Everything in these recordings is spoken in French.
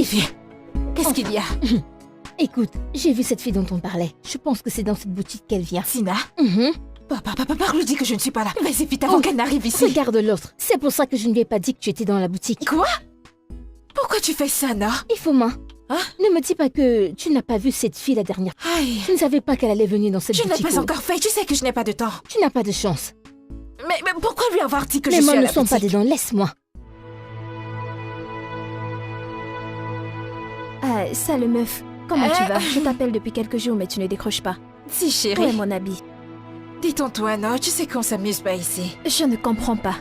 viens. Qu'est-ce qu'il y a? Écoute, j'ai vu cette fille dont on parlait. Je pense que c'est dans cette boutique qu'elle vient. Sina? Mhm. Papa, lui dis que je ne suis pas là. Vas-y, vite avant qu'elle n'arrive ici. Regarde l'autre. C'est pour ça que je ne lui ai pas dit que tu étais dans la boutique. Quoi? Pourquoi tu fais ça, non? Ifoma, Hein? ne me dis pas que tu n'as pas vu cette fille la dernière fois. Aïe. Je ne savais pas qu'elle allait venir dans cette Je boutique. n'ai pas encore fait. Tu sais que je n'ai pas de temps. Tu n'as pas de chance. Mais pourquoi lui avoir dit que Les je suis mains à ne la sont pas boutique? dedans, laisse-moi. Salut meuf, comment tu Euh, vas? Je t'appelle depuis quelques jours mais tu ne décroches pas. Si, Où est chérie. mon habit? Dis-toi, non, tu sais qu'on s'amuse pas ici. Je ne comprends pas.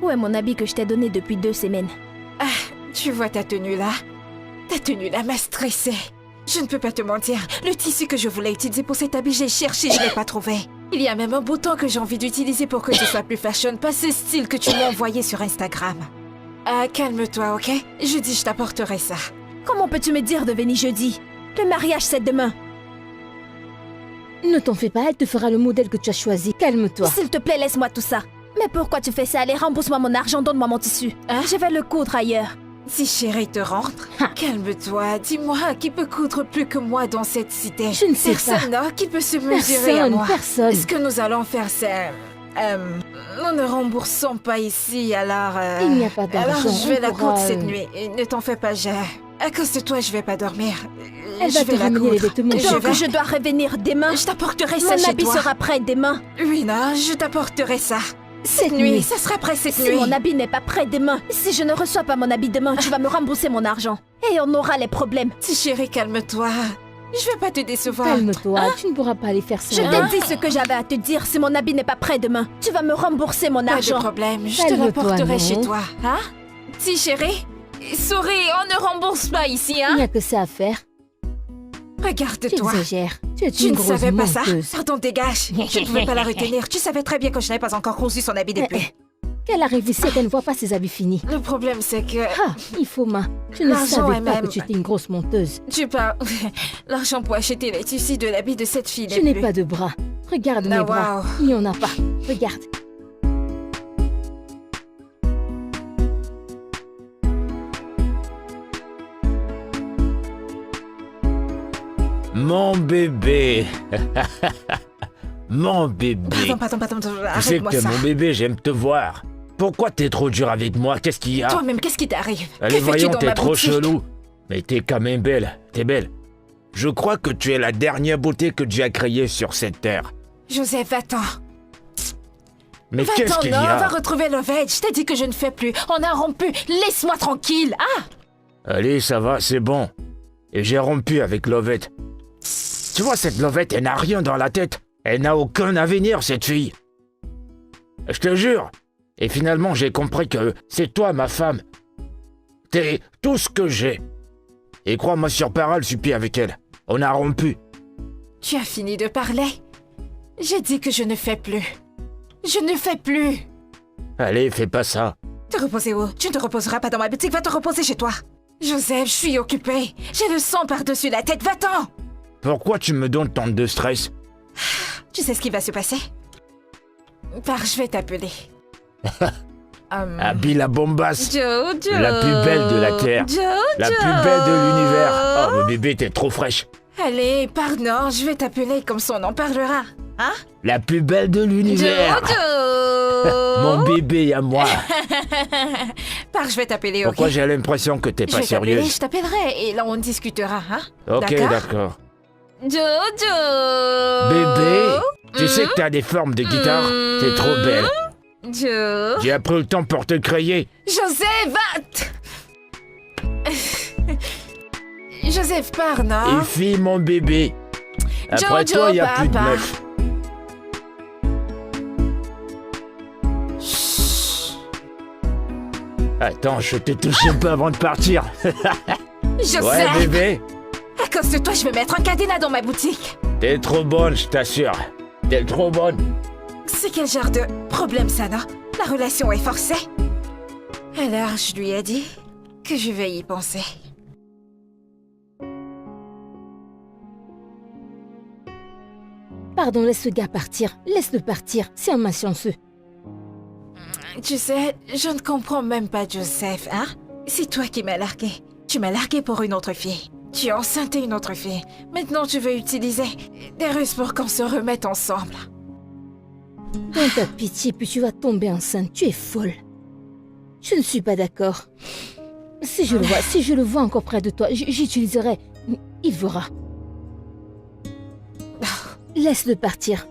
Où est mon habit que je t'ai donné depuis 2 semaines? Tu vois ta tenue là? Ta tenue là m'a stressée. Je ne peux pas te mentir. Le tissu que je voulais utiliser pour cet habit, j'ai cherché, je ne l'ai pas trouvé. Il y a même un bouton que j'ai envie d'utiliser pour que tu sois plus fashion, pas ce style que tu m'as envoyé sur Instagram. Calme-toi, ok? Jeudi, je t'apporterai ça. Comment peux-tu me dire de venir jeudi? Le mariage c'est demain. Ne t'en fais pas, elle te fera le modèle que tu as choisi. Calme-toi. S'il te plaît, laisse-moi tout ça. Mais pourquoi tu fais ça? Allez, rembourse-moi mon argent, donne-moi mon tissu. Je vais le coudre ailleurs. Si chérie te rentre, calme-toi. Dis-moi, qui peut coudre plus que moi dans cette cité? Je ne sais Personne, non? Qui peut se mesurer à moi? Personne. Ce que nous allons faire, c'est... nous ne remboursons pas ici, alors... Il n'y a pas d'argent. Alors, je vais on la pourra, coudre cette nuit. Et ne t'en fais pas, à cause de toi, je vais pas dormir. Elle Je va vais te la ramener les coudre. vêtements. Donc je dois revenir demain? Je t'apporterai ça Mon chez habit toi. sera prêt demain. Oui, non, je t'apporterai ça. Cette Nuit, nuit. ça sera prêt cette Si nuit. mon habit n'est pas prêt demain, si je ne reçois pas mon habit demain, tu vas me rembourser mon argent. Et on aura les problèmes. Si chérie, calme-toi. Je vais pas te décevoir. Calme-toi, tu ne pourras pas aller faire ça. Je hein. t'ai dit ce que j'avais à te dire. Si mon habit n'est pas prêt demain, tu vas me rembourser mon Pas de argent. problème, je te Calme-toi, l'apporterai non. chez toi. Hein? Si chérie, souris, on ne rembourse pas ici, Il hein? n'y a que ça à faire. Tu Regarde-toi. exagères. Tu es Tu une ne grosse savais pas ça? menteuse. Pardon, dégage. Je ne pouvais pas la retenir. Tu savais très bien que je n'avais pas encore conçu son habit depuis. Qu'elle arrive ici et qu'elle ne voit pas ses habits finis. Le problème, c'est que... Ah, Ifoma, je ne L'argent savais est pas même- que tu étais une grosse menteuse. Tu parles... L'argent pour acheter les tissus de l'habit de cette fille Je n'est n'ai plus. pas de bras. Regarde Ah, mes bras. waouh. Il n'y en a pas. Regarde. Mon bébé. Mon bébé. Pardon, Tu sais que arrête-moi t'es ça. mon bébé, j'aime te voir. Pourquoi t'es trop dur avec moi? Qu'est-ce qu'il y a? Toi-même, qu'est-ce qui t'arrive? Allez, Que fais-tu voyons, dans t'es ma trop boutique? chelou. Mais t'es quand même belle. T'es belle. Je crois que tu es la dernière beauté que Dieu a créée sur cette terre. Joseph, va-t'en. Mais qu'est-ce Va-t'en, qu'il y non, va a? retrouver Lovett. Je t'ai dit que je ne fais plus. On a rompu. Laisse-moi tranquille. Ah! Allez, ça va, c'est bon. Et j'ai rompu avec Lovette. Tu vois, cette Lovette, elle n'a rien dans la tête. Elle n'a aucun avenir, cette fille. Je te jure. Et finalement, j'ai compris que c'est toi, ma femme. T'es tout ce que j'ai. Et crois-moi sur parole, je suis plus avec elle. On a rompu. Tu as fini de parler? J'ai dit que je ne fais plus. Je ne fais plus. Allez, fais pas ça. Te reposer où? Tu ne te reposeras pas dans ma boutique. Va te reposer chez toi. Joseph, je suis occupée. J'ai le sang par-dessus la tête. Va-t'en! Pourquoi tu me donnes tant de stress? Tu sais ce qui va se passer? Je vais t'appeler. Abby la bombasse. Jojo. La plus belle de la terre. Jojo. La plus belle de l'univers. Oh, mon bébé, t'es trop fraîche. Allez, pardon, je vais t'appeler comme son en parlera. Hein? La plus belle de l'univers. Jojo. Mon bébé à moi. Je vais t'appeler, ok? Pourquoi j'ai l'impression que t'es Je pas vais t'appeler, sérieuse? je t'appellerai et là on discutera, hein? Ok, d'accord. Jojo. Bébé, tu sais que t'as des formes de guitare? T'es trop belle. Jo. J'ai appris le temps pour te créer. Joseph, va! Joseph, pars, non? Et fille, mon bébé. Après Jojo, toi, il n'y a plus de papa. meuf. Attends, je t'ai touché un peu avant de partir. Joseph! Ouais, bébé, À cause de toi, je vais mettre un cadenas dans ma boutique. t'es trop bonne, je t'assure. T'es trop bonne. C'est quel genre de problème, ça, non? La relation est forcée. Alors, je lui ai dit que je vais y penser. Pardon, laisse ce gars partir. Laisse-le partir. C'est un malchanceux. Tu sais, je ne comprends même pas Joseph, hein? C'est toi qui m'as largué. Tu m'as largué pour une autre fille. Tu as enceinté une autre fille. Maintenant, tu veux utiliser des ruses pour qu'on se remette ensemble. Dans ta pitié, puis tu vas tomber enceinte. Tu es folle. Je ne suis pas d'accord. Si je le vois encore près de toi, j'utiliserai... Il verra. Laisse-le partir.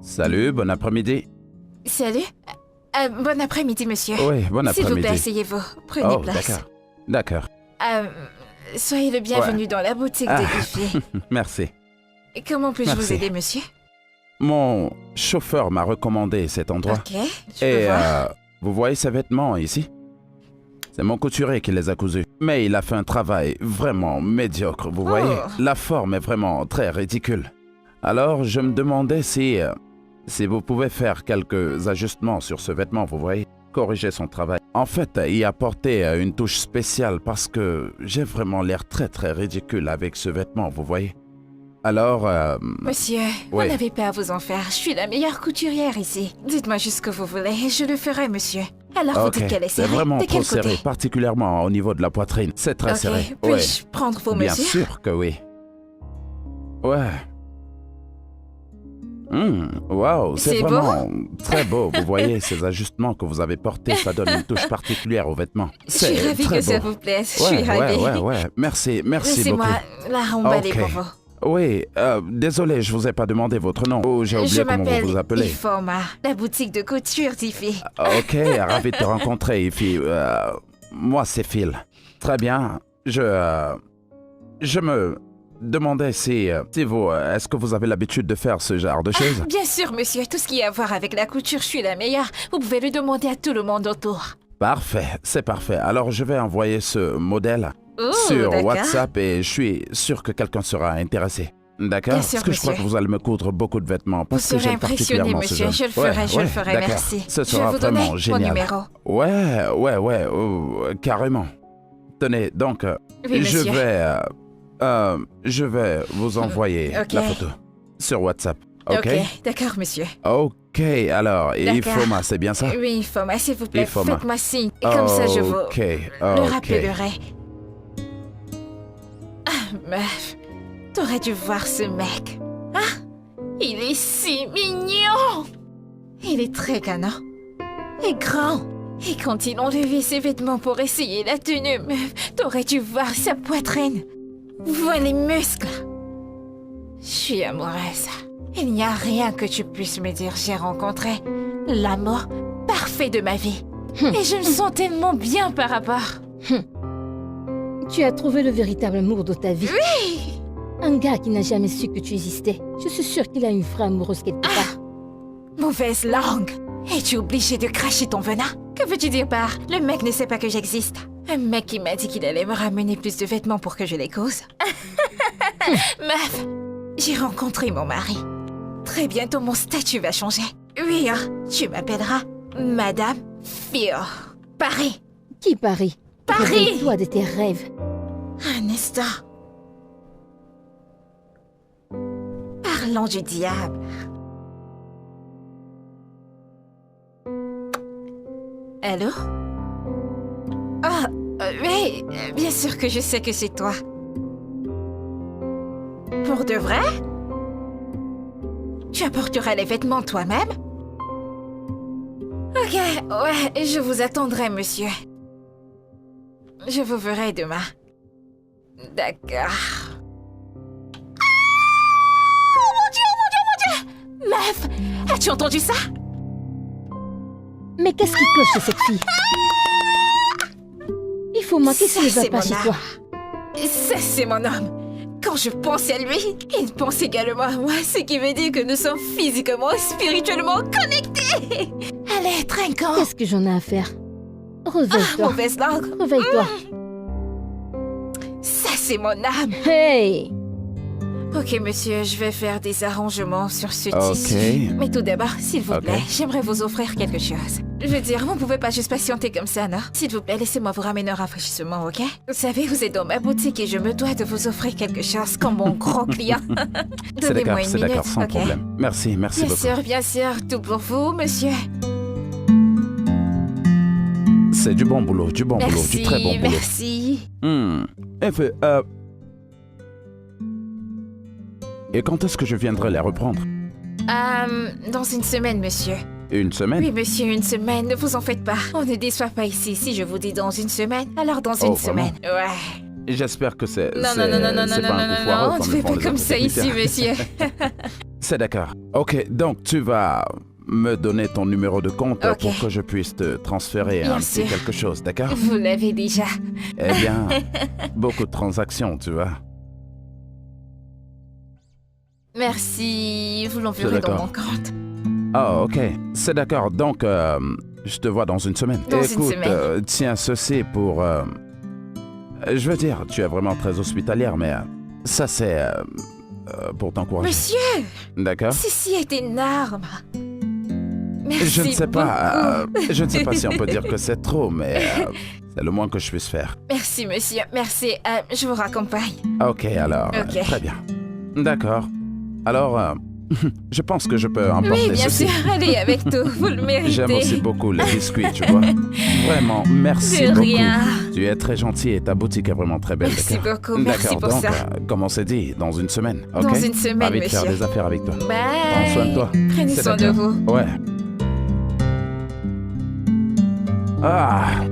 Salut, bon après-midi. Salut. Bon après-midi, monsieur. Oui, bon S'il vous après-midi. plaît, asseyez-vous. Prenez place. D'accord. Soyez le bienvenu dans la boutique de Goofy. Merci. Comment puis-je vous Merci. aider, monsieur? Mon chauffeur m'a recommandé cet endroit. Ok, je peux Et voir. vous voyez ces vêtements ici? C'est mon couturier qui les a cousus. Mais il a fait un travail vraiment médiocre, vous voyez? La forme est vraiment très ridicule. Alors, je me demandais si vous pouvez faire quelques ajustements sur ce vêtement, vous voyez? Corriger son travail. En fait, y apporter une touche spéciale parce que j'ai vraiment l'air très très ridicule avec ce vêtement, vous voyez? Alors, Monsieur, oui. vous n'avez pas à vous en faire. Je suis la meilleure couturière ici. Dites-moi juste ce que vous voulez et je le ferai, monsieur. Alors vous ok, dites qu'elle est c'est serrée. vraiment De quel trop serré, côté? particulièrement au niveau de la poitrine. C'est très Ok, serré. puis-je prendre vos Bien mesures? sûr que oui. Ouais. Waouh, c'est C'est beau? vraiment très beau. Vous voyez, ces ajustements que vous avez portés, ça donne une touche particulière aux vêtements. Je suis C'est ravie très que ça beau. vous plaise. Je suis ravie. Ouais. Merci beaucoup. Laissez-moi la remballer Ok. pour vous. Oui, désolé, je vous ai pas demandé votre nom. Oh, j'ai Je oublié comment m'appelle vous vous appelez. Ifoma, la boutique de couture Tiffy. Ok, ravi de te rencontrer, Ify. Moi, c'est Phil. Très bien. Je me demandais si vous... Est-ce que vous avez l'habitude de faire ce genre de choses? Bien sûr, monsieur. Tout ce qui a à voir avec la couture, je suis la meilleure. Vous pouvez le demander à tout le monde autour. Parfait, c'est parfait. Alors, je vais envoyer ce modèle Oh, sur d'accord. WhatsApp et je suis sûr que quelqu'un sera intéressé. D'accord? Bien sûr, Parce que je crois que monsieur. vous allez me coudre beaucoup de vêtements. Vous Parce que serez j'aime impressionné, particulièrement ce monsieur. genre. Je le ferai, d'accord. merci. Ce Je sera vais vous donner vraiment mon génial. numéro. Ouais, carrément. Tenez, donc, Oui, je monsieur. vais vous envoyer Ok. la photo sur WhatsApp. Ok? D'accord, monsieur. Ok, alors, et D'accord. Ifoma, c'est bien ça? Oui, Ifoma, s'il vous plaît, Ifoma. faites-moi signe. Et comme ça, je vous Ok, le ok. rappellerai. Ah, meuf, t'aurais dû voir ce mec. Ah, il est si mignon. Il est très canin et grand. Et quand il enlevait ses vêtements pour essayer la tenue, meuf, t'aurais dû voir sa poitrine. Vois les muscles. Je suis amoureuse. Il n'y a rien que tu puisses me dire. J'ai rencontré l'amour parfait de ma vie. Et je me sens tellement bien par rapport. Tu as trouvé le véritable amour de ta vie. Oui. Un gars qui n'a jamais su que tu existais. Je suis sûre qu'il a une vraie amoureuse quelque part. Mauvaise langue. Es-tu obligé de cracher ton venin? Que veux-tu dire par « le mec ne sait pas que j'existe » Un mec qui m'a dit qu'il allait me ramener plus de vêtements pour que je les cause. Meuf, j'ai rencontré mon mari. Très bientôt, mon statut va changer. Oui, hein, tu m'appelleras Madame Fior. Paris. Qui parie? Paris. Toi de tes rêves. Un instant. Parlons du diable. Allô? Ah, oui, bien sûr que je sais que c'est toi. Pour de vrai? Tu apporteras les vêtements toi-même? Ok, ouais, je vous attendrai, monsieur. Je vous verrai demain. D'accord. Oh mon Dieu! Meuf, as-tu entendu ça? Mais qu'est-ce qui cloche chez cette fille? Il faut manquer Ça, s'il ne va c'est pas mon chez âme. toi. Ça, c'est mon homme. Quand je pense à lui, il pense également à moi, ce qui veut dire que nous sommes physiquement et spirituellement connectés. Allez, trinquons. Qu'est-ce que j'en ai à faire? Réveille-toi. Mauvaise langue. Réveille-toi. Ça, c'est mon âme. Hey! Ok, monsieur, je vais faire des arrangements sur ce Ok. tissu. Mais tout d'abord, s'il vous Ok. plaît, j'aimerais vous offrir quelque chose. Je veux dire, vous pouvez pas juste patienter comme ça, non? S'il vous plaît, laissez-moi vous ramener un rafraîchissement, ok? Vous savez, vous êtes dans ma boutique et je me dois de vous offrir quelque chose comme mon gros client. C'est d'accord, Donnez-moi une c'est d'accord, minute, sans ok? problème. Merci beaucoup. Bien sûr, tout pour vous, monsieur. C'est du bon boulot, du très bon boulot. Merci. Effet, Et quand est-ce que je viendrai les reprendre? Dans une semaine, monsieur. Une semaine? Oui, monsieur, une semaine, ne vous en faites pas. On ne déçoit pas ici. Si je vous dis dans une semaine, alors dans une semaine. Ouais. J'espère que c'est... Non, c'est pas un coup foireux on ne comme fait le font pas les comme autres ça ici, techniciens. monsieur. C'est d'accord. Ok, donc tu vas me donner ton numéro de compte Ok. pour que je puisse te transférer Bien un sûr. petit quelque chose, d'accord? Vous l'avez déjà. Eh bien, beaucoup de transactions, tu vois. Merci. Vous l'enverrez C'est dans d'accord. mon compte. Ah, ok. C'est d'accord. Donc, je te vois dans une semaine. Dans une Écoute, semaine. tiens, ceci pour... je veux dire, tu es vraiment très hospitalière, mais ça, c'est pour t'encourager. Monsieur, D'accord? ceci est énorme. Merci Je ne sais pas. beaucoup. Je ne sais pas si on peut dire que c'est trop, mais c'est le moins que je puisse faire. Merci, monsieur. Merci. Je vous raccompagne. Ok, alors, Ok. très bien. D'accord. Alors, je pense que je peux emporter Oui, bien ceci. sûr. Allez avec tout. Vous le méritez. J'aime aussi beaucoup les biscuits, tu vois. Vraiment, merci De beaucoup. rien. Tu es très gentil et ta boutique est vraiment très belle. Merci d'accord? beaucoup. Merci D'accord, pour donc, ça. Comme on s'est dit, dans une semaine, ok? Dans une semaine, Ravi de faire monsieur. des affaires avec toi. Bye. Prends soin de toi. Prenez C'est soin de d'accord. vous. Ouais. Ah!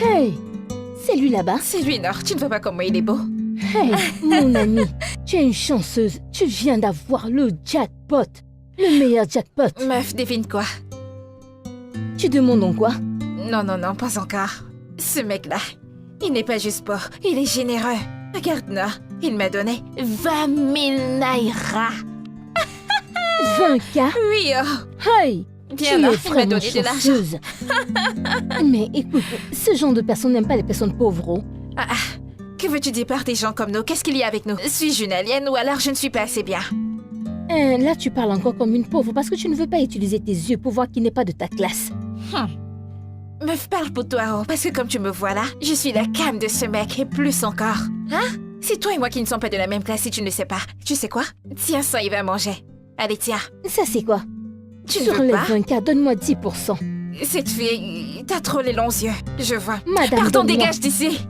Hey, c'est lui là-bas. C'est lui, Nord. Tu ne vois pas comment il est beau. Hey, mon ami, tu es une chanceuse. Tu viens d'avoir le jackpot. Le meilleur jackpot. Meuf, devine quoi? Tu demandes en quoi? Non, non, non, pas encore. Ce mec-là, il n'est pas juste pauvre, il est généreux. Regarde, Nord, il m'a donné 20 000 naira. 20K? Oui, oh. Hey, Bien, tu Nord, es il m'a vraiment donné de l'argent. chanceuse. Mais écoute, ce genre de personnes n'aiment pas les personnes pauvres. Oh. Que veux-tu dire par des gens comme nous? Qu'est-ce qu'il y a avec nous? Suis-je une alien ou alors je ne suis pas assez bien? Là, tu parles encore comme une pauvre parce que tu ne veux pas utiliser tes yeux pour voir qui n'est pas de ta classe. Meuf, parle pour toi, oh, parce que comme tu me vois là, je suis la cam de ce mec et plus encore. Hein? C'est toi et moi qui ne sommes pas de la même classe si tu ne le sais pas. Tu sais quoi? Tiens ça, il va manger. Allez, tiens. Ça, c'est quoi? Tu ne Sur veux les pas? 20K, donne-moi 10%. Cette fille, t'as trop les longs yeux. Je vois. Madame, Pardon, donne-moi. dégage d'ici.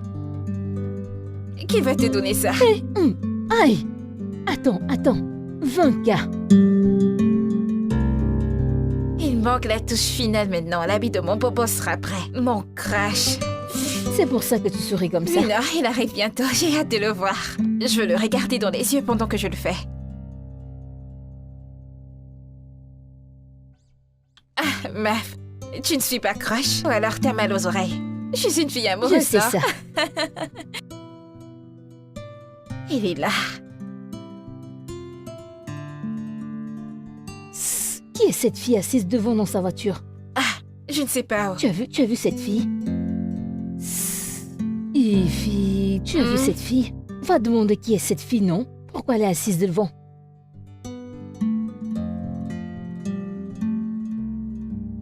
Qui va te donner ça? Aïe! Attends. 20K. Il manque la touche finale maintenant. L'habit de mon bobo sera prêt. Mon crush. C'est pour ça que tu souris comme ça. Mais non, il arrive bientôt. J'ai hâte de le voir. Je veux le regarder dans les yeux pendant que je le fais. Ah, meuf, tu ne suis pas crush ou alors t'as mal aux oreilles. Je suis une fille amoureuse, Je sais hein? ça. Il est là. Qui est cette fille assise devant dans sa voiture? Je ne sais pas. Tu as vu cette fille? Evie, tu as vu cette fille? Va demander qui est cette fille, non? Pourquoi elle est assise devant?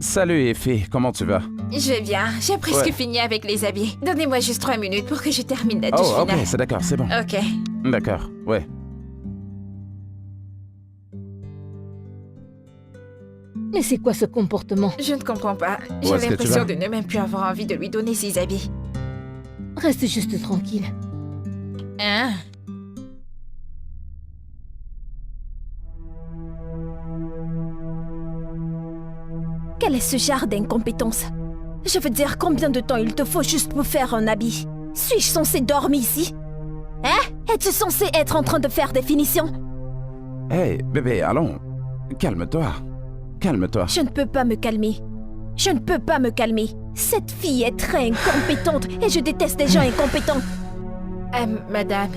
Salut, Effie, comment tu vas? Je vais bien. J'ai presque Ouais. fini avec les habits. Donnez-moi juste 3 minutes pour que je termine la douche Oh, ok, finale. c'est d'accord, c'est bon. Ok. D'accord, ouais. Mais c'est quoi ce comportement? Je ne comprends pas. Où J'ai est-ce que tu l'impression vas? de ne même plus avoir envie de lui donner ses habits. Reste juste tranquille. Hein? Quel est ce genre d'incompétence? Je veux dire, combien de temps il te faut juste pour faire un habit? Suis-je censé dormir ici? Hein? Es-tu censé être en train de faire des finitions? Hey, bébé, allons. Calme-toi. Calme-toi. Je ne peux pas me calmer. Je ne peux pas me calmer. Cette fille est très incompétente et je déteste les gens incompétents. Madame,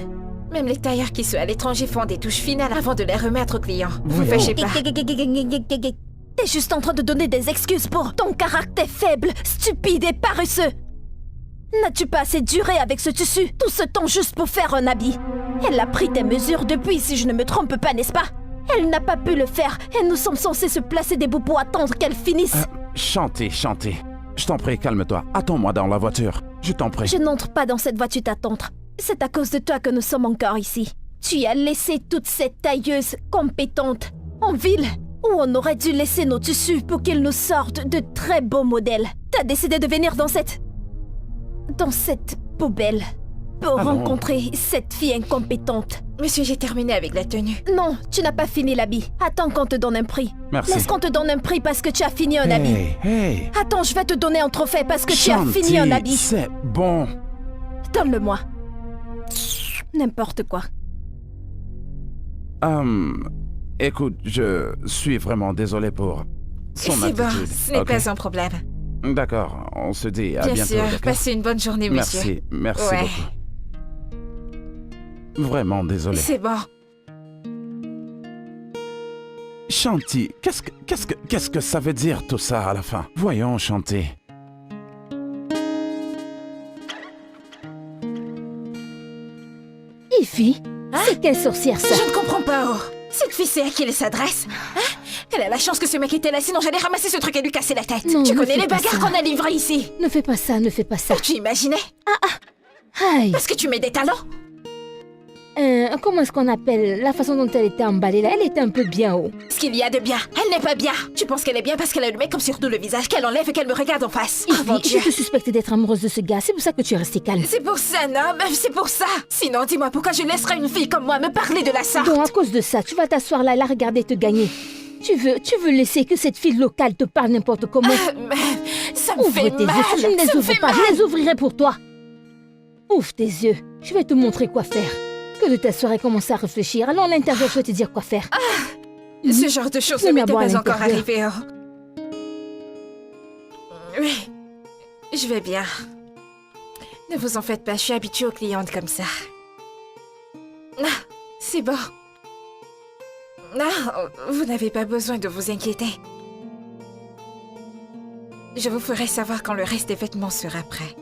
même les tailleurs qui sont à l'étranger font des touches finales avant de les remettre aux clients. Vous Oui, fâchez oh. pas. T'es juste en train de donner des excuses pour ton caractère faible, stupide et paresseux. N'as-tu pas assez duré avec ce tissu, tout ce temps juste pour faire un habit? Elle a pris tes mesures depuis, si je ne me trompe pas, n'est-ce pas? Elle n'a pas pu le faire et nous sommes censés se placer des bouts pour attendre qu'elle finisse. Chanter. Je t'en prie, calme-toi. Attends-moi dans la voiture. Je t'en prie. Je n'entre pas dans cette voiture d'attendre. C'est à cause de toi que nous sommes encore ici. Tu as laissé toute cette tailleuse compétente en ville, où on aurait dû laisser nos tissus pour qu'ils nous sortent de très beaux modèles. T'as décidé de venir dans cette poubelle pour rencontrer cette fille incompétente. Monsieur, j'ai terminé avec la tenue. Non, tu n'as pas fini l'habit. Attends qu'on te donne un prix. Merci. Laisse qu'on te donne un prix parce que tu as fini un habit. Hey. Attends, je vais te donner un trophée parce que tu as fini un habit. C'est bon. Donne-le-moi. N'importe quoi. Écoute, je suis vraiment désolé pour son C'est bon, attitude. ce n'est Ok. pas un problème. D'accord, on se dit à Bien bientôt. sûr, d'accord? passez une bonne journée, monsieur. Merci Ouais. beaucoup. Vraiment désolé. C'est bon. Chanty, qu'est-ce que ça veut dire tout ça à la fin? Voyons, Chanty. Ify, c'est quelle sorcière ça? Je ne comprends pas, oh. Cette fille sait à qui elle s'adresse. Hein? Elle a la chance que ce mec était là, sinon j'allais ramasser ce truc et lui casser la tête. Non, Tu ne connais fais les pas bagarres ça. qu'on a livrées ici. Ne fais pas ça, ne fais pas ça. Tu imaginais? Aïe. Parce que tu mets des talents? Comment est-ce qu'on appelle la façon dont elle était emballée là? Elle était un peu bien haut. Ce qu'il y a de bien, elle n'est pas bien. Tu penses qu'elle est bien parce qu'elle a le mec comme sur tout le visage, qu'elle enlève et qu'elle me regarde en face. Oh mon Ify, Dieu. je te suspecte d'être amoureuse de ce gars, c'est pour ça que tu es restée calme. C'est pour ça, non, mais c'est pour ça. Sinon, dis-moi pourquoi je laisserais une fille comme moi me parler de la sorte. Donc à cause de ça, tu vas t'asseoir là et la regarder te gagner. Tu veux laisser que cette fille locale te parle n'importe comment? Mais ça me Ouvre fait tes mal. yeux, si tu ne ça les me ouvres fait pas, mal. je les ouvrirai pour toi. Ouvre tes yeux, je vais te montrer quoi faire. Que de t'asseoir et commencer à réfléchir. Allons à l'intérieur, je vais te dire quoi faire. Ce genre de choses ne Ne m'était m'aboie à pas encore l'intérieur. arrivé. Oui, je vais bien. Ne vous en faites pas, je suis habituée aux clientes comme ça. Ah, c'est bon. Ah, vous n'avez pas besoin de vous inquiéter. Je vous ferai savoir quand le reste des vêtements sera prêt.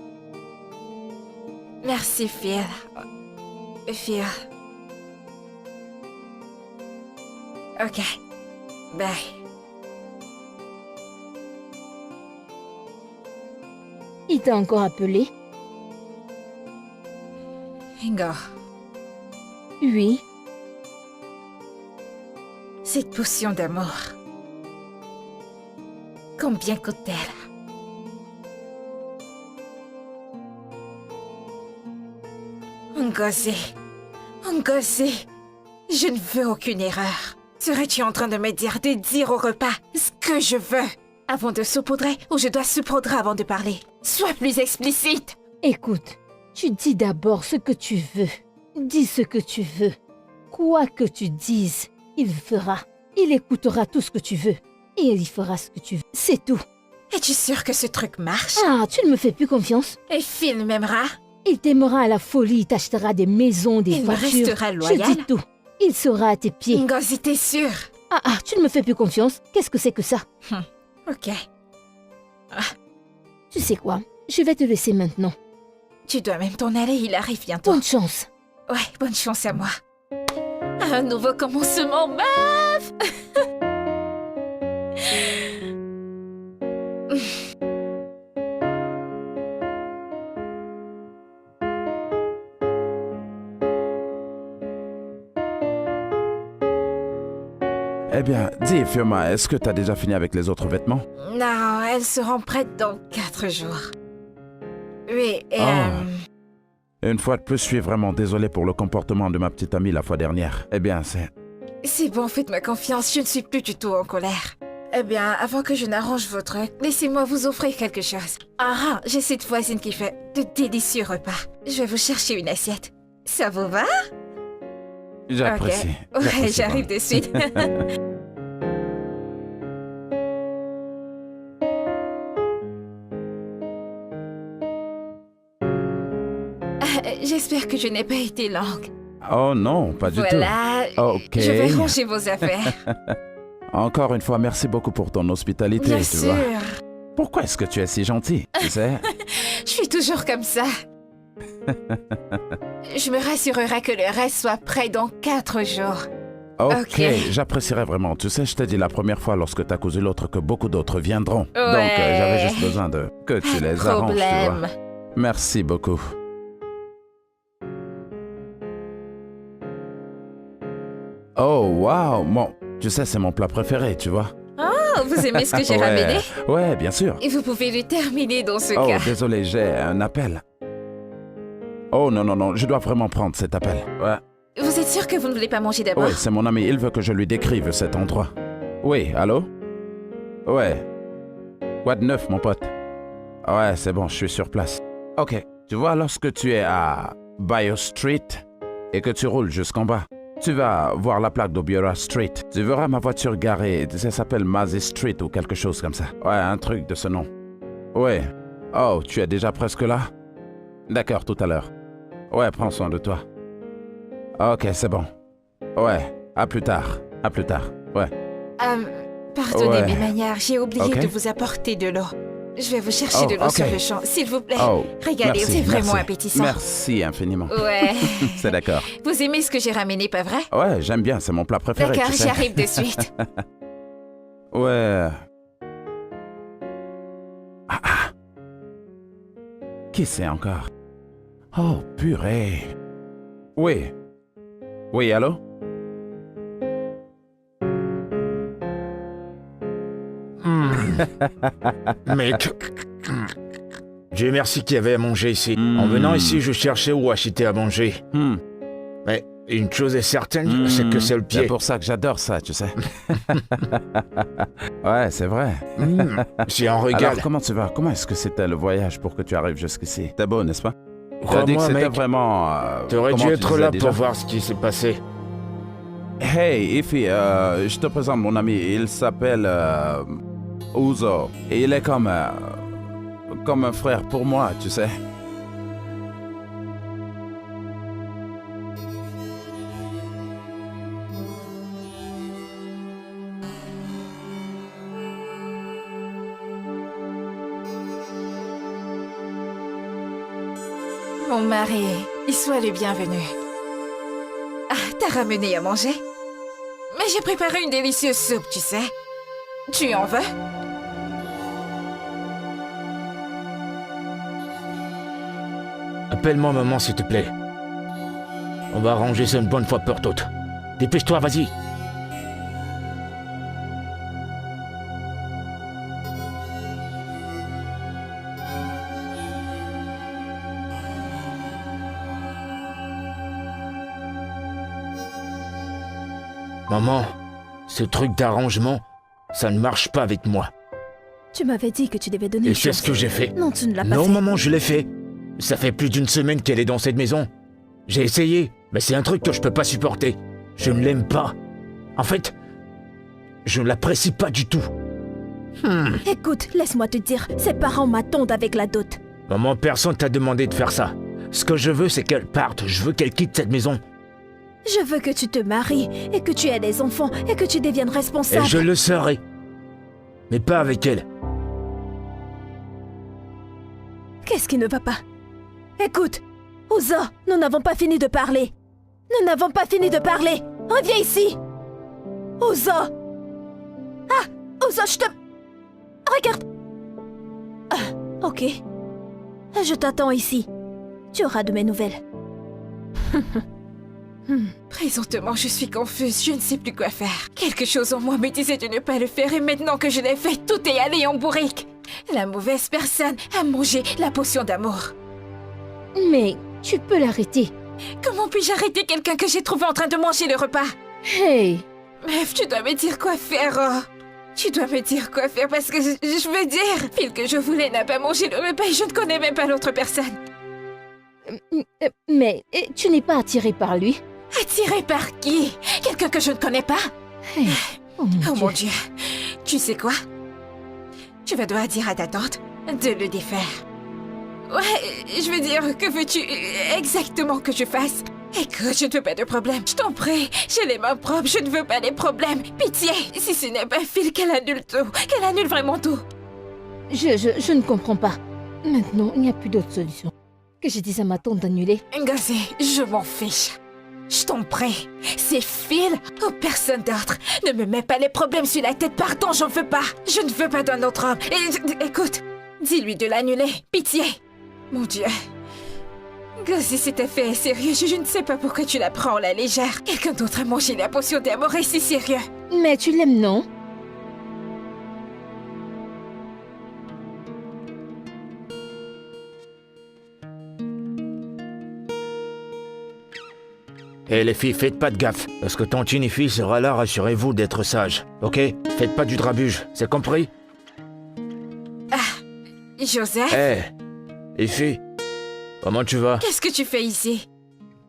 Merci, Phil. Phil. Ok. Bye. Il t'a encore appelé? Ingo, Oui. cette potion d'amour. Combien coûte-t-elle? Ngozi, je ne veux aucune erreur. Serais-tu en train de me dire de dire au repas ce que je veux avant de saupoudrer ou je dois saupoudrer avant de parler? Sois plus explicite. Écoute, tu dis d'abord ce que tu veux. Dis ce que tu veux. Quoi que tu dises, il fera. Il écoutera tout ce que tu veux. Et il y fera ce que tu veux. C'est tout. Es-tu sûre que ce truc marche? Ah, tu ne me fais plus confiance? Et Phil m'aimera? Il t'aimera à la folie, il t'achètera des maisons, des Il me voitures. restera Je loyal? dis tout. Il sera à tes pieds. Ngozi, t'es sûre? Ah, tu ne me fais plus confiance? Qu'est-ce que c'est que ça? Ok. Tu sais quoi? Je vais te laisser maintenant. Tu dois même t'en aller, il arrive bientôt. Bonne chance. Ouais, bonne chance à moi. Un nouveau commencement, meuf! Eh bien, dis, Fiona, est-ce que t'as déjà fini avec les autres vêtements? Non, elles seront prêtes dans 4 jours. Oui, et Une fois de plus, je suis vraiment désolé pour le comportement de ma petite amie la fois dernière. Eh bien, c'est bon, faites-moi confiance, je ne suis plus du tout en colère. Eh bien, avant que je n'arrange vos trucs, laissez-moi vous offrir quelque chose. Ah, j'ai cette voisine qui fait de délicieux repas. Je vais vous chercher une assiette. Ça vous va? J'apprécie. Ok. Ouais, J'apprécie j'arrive de suite. J'espère que je n'ai pas été longue. Oh non, pas du tout. Voilà, Ok. je vais ranger vos affaires. Encore une fois, merci beaucoup pour ton hospitalité, Bien tu sûr. vois. Pourquoi est-ce que tu es si gentil, tu sais? Je suis toujours comme ça. Je me rassurerai que le reste soit prêt dans 4 jours. Ok, j'apprécierais vraiment. Tu sais, je t'ai dit la première fois lorsque t'as cousu l'autre que beaucoup d'autres viendront. Donc, j'avais juste besoin de que tu les arranges, tu vois. Merci beaucoup. Oh, wow! Bon, tu sais, c'est mon plat préféré, tu vois. Oh, vous aimez ce que j'ai ramené? Ouais, bien sûr. Et vous pouvez le terminer dans ce Oh, cas. désolé, j'ai un appel. Oh, non, non, non, je dois vraiment prendre cet appel. Ouais. Vous êtes sûr que vous ne voulez pas manger d'abord? Oui, c'est mon ami, il veut que je lui décrive cet endroit. Oui, allô? Ouais. Quoi de neuf, mon pote? Ouais, c'est bon, je suis sur place. Ok, tu vois, lorsque tu es à Bio Street et que tu roules jusqu'en bas, tu vas voir la plaque d'Obiora Street. Tu verras ma voiture garée, ça s'appelle Mazzy Street ou quelque chose comme ça. Ouais, un truc de ce nom. Ouais. Oh, tu es déjà presque là? D'accord, tout à l'heure. Ouais, prends soin de toi. Ok, c'est bon. Ouais, à plus tard. À plus tard, ouais. Pardonnez Ouais. mes manières, j'ai oublié Ok. de vous apporter de l'eau. Je vais vous chercher de l'eau ok. sur le champ, s'il vous plaît. Oh, Regardez, merci, c'est vraiment merci. appétissant. Merci infiniment. Ouais. C'est d'accord. Vous aimez ce que j'ai ramené, pas vrai? Ouais, j'aime bien, c'est mon plat préféré, D'accord, tu sais. j'arrive de suite. Ouais. Ah. Qui c'est encore? Oh, purée. Oui. Oui, allô? Mec. Dieu merci qu'il y avait à manger ici. En venant ici, je cherchais où acheter à manger. Mais une chose est certaine, c'est que c'est le C'est pied. pour ça que j'adore ça, tu sais. Ouais, c'est vrai. Si on regarde, Alors, comment tu vas? Comment est-ce que c'était le voyage pour que tu arrives jusqu'ici? T'es beau, n'est-ce pas? Tu as dit que crois-moi, c'était mec, vraiment... t'aurais comment dû tu être disais là déjà? pour voir ce qui s'est passé. Hey, Ify, je te présente mon ami. Il s'appelle Uzo. Et il est comme un frère pour moi, tu sais. Mon mari, il soit le bienvenu. Ah, t'as ramené à manger? Mais j'ai préparé une délicieuse soupe, tu sais. Tu en veux? Appelle-moi maman, s'il te plaît. On va arranger ça une bonne fois pour toutes. Dépêche-toi, vas-y. Maman, ce truc d'arrangement, ça ne marche pas avec moi. Tu m'avais dit que tu devais donner Et une c'est chance. ce que j'ai fait. Non, tu ne l'as pas Non, fait. maman, je l'ai fait. Ça fait plus d'une semaine qu'elle est dans cette maison. J'ai essayé, mais c'est un truc que je peux pas supporter. Je ne l'aime pas. En fait, je ne l'apprécie pas du tout. Écoute, laisse-moi te dire, ses parents m'attendent avec la dot. Maman, personne t'a demandé de faire ça. Ce que je veux, c'est qu'elle parte. Je veux qu'elle quitte cette maison. Je veux que tu te maries, et que tu aies des enfants, et que tu deviennes Et responsable. je le serai. Mais pas avec elle. Qu'est-ce qui ne va pas? Écoute, Ouza, nous n'avons pas fini de parler. Nous n'avons pas fini de parler. Reviens ici. Ouza. Ah, Ouza, je te... Regarde. Ah, ok. Je t'attends ici. Tu auras de mes nouvelles. Présentement, je suis confuse, je ne sais plus quoi faire. Quelque chose en moi me disait de ne pas le faire et maintenant que je l'ai fait, tout est allé en bourrique. La mauvaise personne a mangé la potion d'amour. Mais tu peux l'arrêter. Comment puis-je arrêter quelqu'un que j'ai trouvé en train de manger le repas? Hey, Meuf, tu dois me dire quoi faire, oh. Tu dois me dire quoi faire parce que je veux dire, Phil que je voulais n'a pas mangé le repas et je ne connais même pas l'autre personne. mais tu n'es pas attiré par lui. Attiré par qui? Quelqu'un que je ne connais pas? Hey, oh Oh mon mon Dieu. Dieu. Tu sais quoi? Tu vas devoir dire à ta tante de le défaire. Ouais, je veux dire, que veux-tu exactement que je fasse? Écoute, je ne veux pas de problème. Je t'en prie, j'ai les mains propres, je ne veux pas des problèmes. Pitié, si ce n'est pas Phil, qu'elle annule tout. Qu'elle annule vraiment tout. Je ne comprends pas. Maintenant, il n'y a plus d'autre solution. Que je dise à ma tante d'annuler. Ngozi, je m'en fiche. Je t'en prie, c'est Phil ou personne d'autre. Ne me mets pas les problèmes sur la tête, pardon, j'en veux pas. Je ne veux pas d'un autre homme. Écoute, dis-lui de l'annuler, pitié. Mon Dieu. Ngozi, cette affaire est sérieuse, je ne sais pas pourquoi tu la prends à la légère. Quelqu'un d'autre a mangé la potion d'amour et c'est sérieux. Mais tu l'aimes, non? Et les filles, faites pas de gaffe, parce que ton Tinifi sera là, rassurez-vous d'être sage, ok? Faites pas du drabuge, c'est compris? Joseph, Ifi, comment tu vas? qu'est-ce que tu fais ici?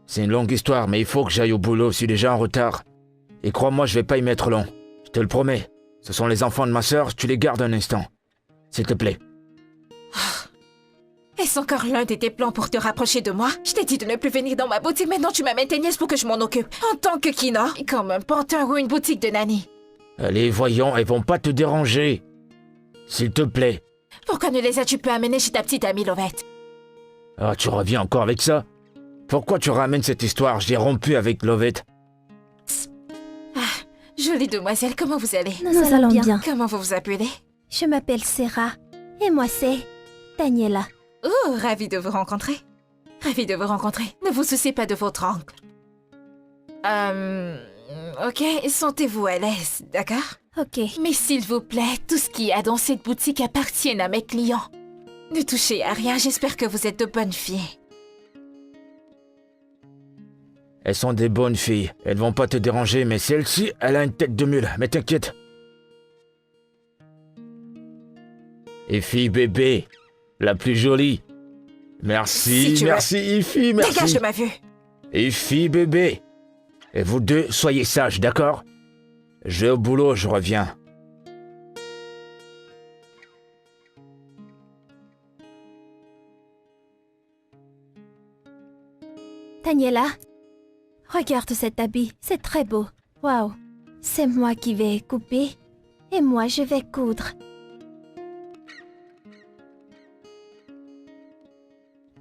C'est une longue histoire, mais il faut que j'aille au boulot, je suis déjà en retard. Et crois-moi, je vais pas y mettre long, je te le promets. Ce sont les enfants de ma sœur, tu les gardes un instant. S'il te plaît. Est-ce encore l'un de tes plans pour te rapprocher de moi? Je t'ai dit de ne plus venir dans ma boutique, maintenant tu m'amènes tes nièces pour que je m'en occupe. En tant que Kina, comme un pantin ou une boutique de nanny. Allez, voyons, elles vont pas te déranger. S'il te plaît. Pourquoi ne les as-tu pas amenées chez ta petite amie Lovette? Ah, tu reviens encore avec ça? Pourquoi tu ramènes cette histoire? J'ai rompu avec Lovette. Jolie demoiselle, comment vous allez? Nous allons bien. Comment vous vous appelez? Je m'appelle Sarah. Et moi, c'est Daniela. Oh, ravie de vous rencontrer. Ravie de vous rencontrer. Ne vous souciez pas de votre oncle. Ok, sentez-vous à l'aise, d'accord? Ok. Mais s'il vous plaît, tout ce qu'il y a dans cette boutique appartient à mes clients. Ne touchez à rien, j'espère que vous êtes de bonnes filles. Elles sont des bonnes filles. Elles vont pas te déranger, mais celle-ci, elle a une tête de mule. Mais t'inquiète. Et fille bébé, la plus jolie. Merci, Si tu merci, Ifi, merci. Dégage de ma vue. Ifi bébé. Et vous deux, soyez sages, d'accord? Je vais au boulot, je reviens. Daniela, regarde cet habit, c'est très beau. Waouh, c'est moi qui vais couper et moi je vais coudre.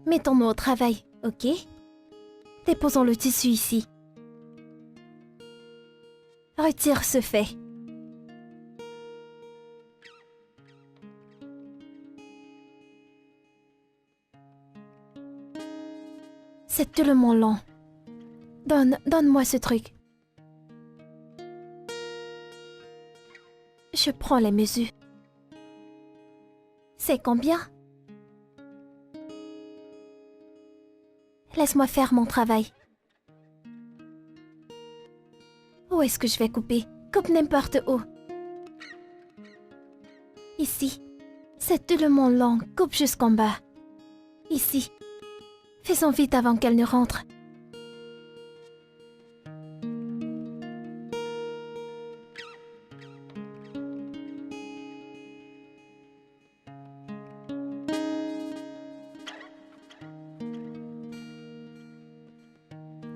Mettons-nous au travail, ok? Déposons le tissu ici. Retire ce fait. C'est tellement long. Donne-moi ce truc. Je prends les mesures. C'est combien? Laisse-moi faire mon travail. Où est-ce que je vais couper? Coupe n'importe où. Ici. C'est tellement long. Coupe jusqu'en bas. Ici. Faisons vite avant qu'elle ne rentre.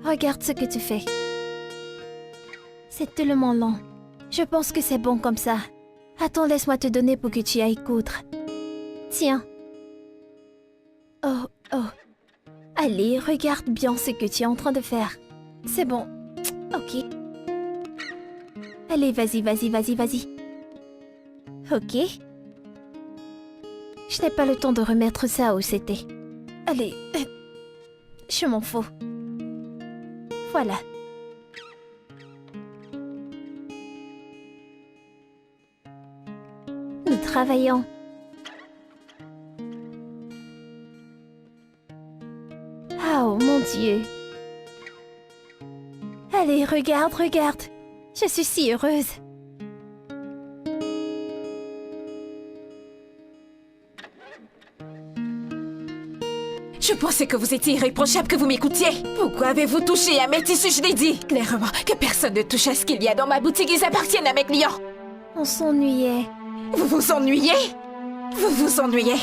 Regarde ce que tu fais. C'est tellement long. Je pense que c'est bon comme ça. Attends, laisse-moi te donner pour que tu ailles coudre. Tiens. Oh, oh. Allez, regarde bien ce que tu es en train de faire. C'est bon. Ok. Allez, vas-y. Ok. Je n'ai pas le temps de remettre ça où c'était. Allez. Je m'en fous. Voilà. Nous travaillons. Oh mon Dieu. Allez, regarde. Je suis si heureuse. Je pensais que vous étiez irréprochable, que vous m'écoutiez. Pourquoi avez-vous touché à mes tissus? Je l'ai dit clairement que personne ne touche à ce qu'il y a dans ma boutique. Ils appartiennent à mes clients. On s'ennuyait. Vous vous ennuyez? Vous vous ennuyez.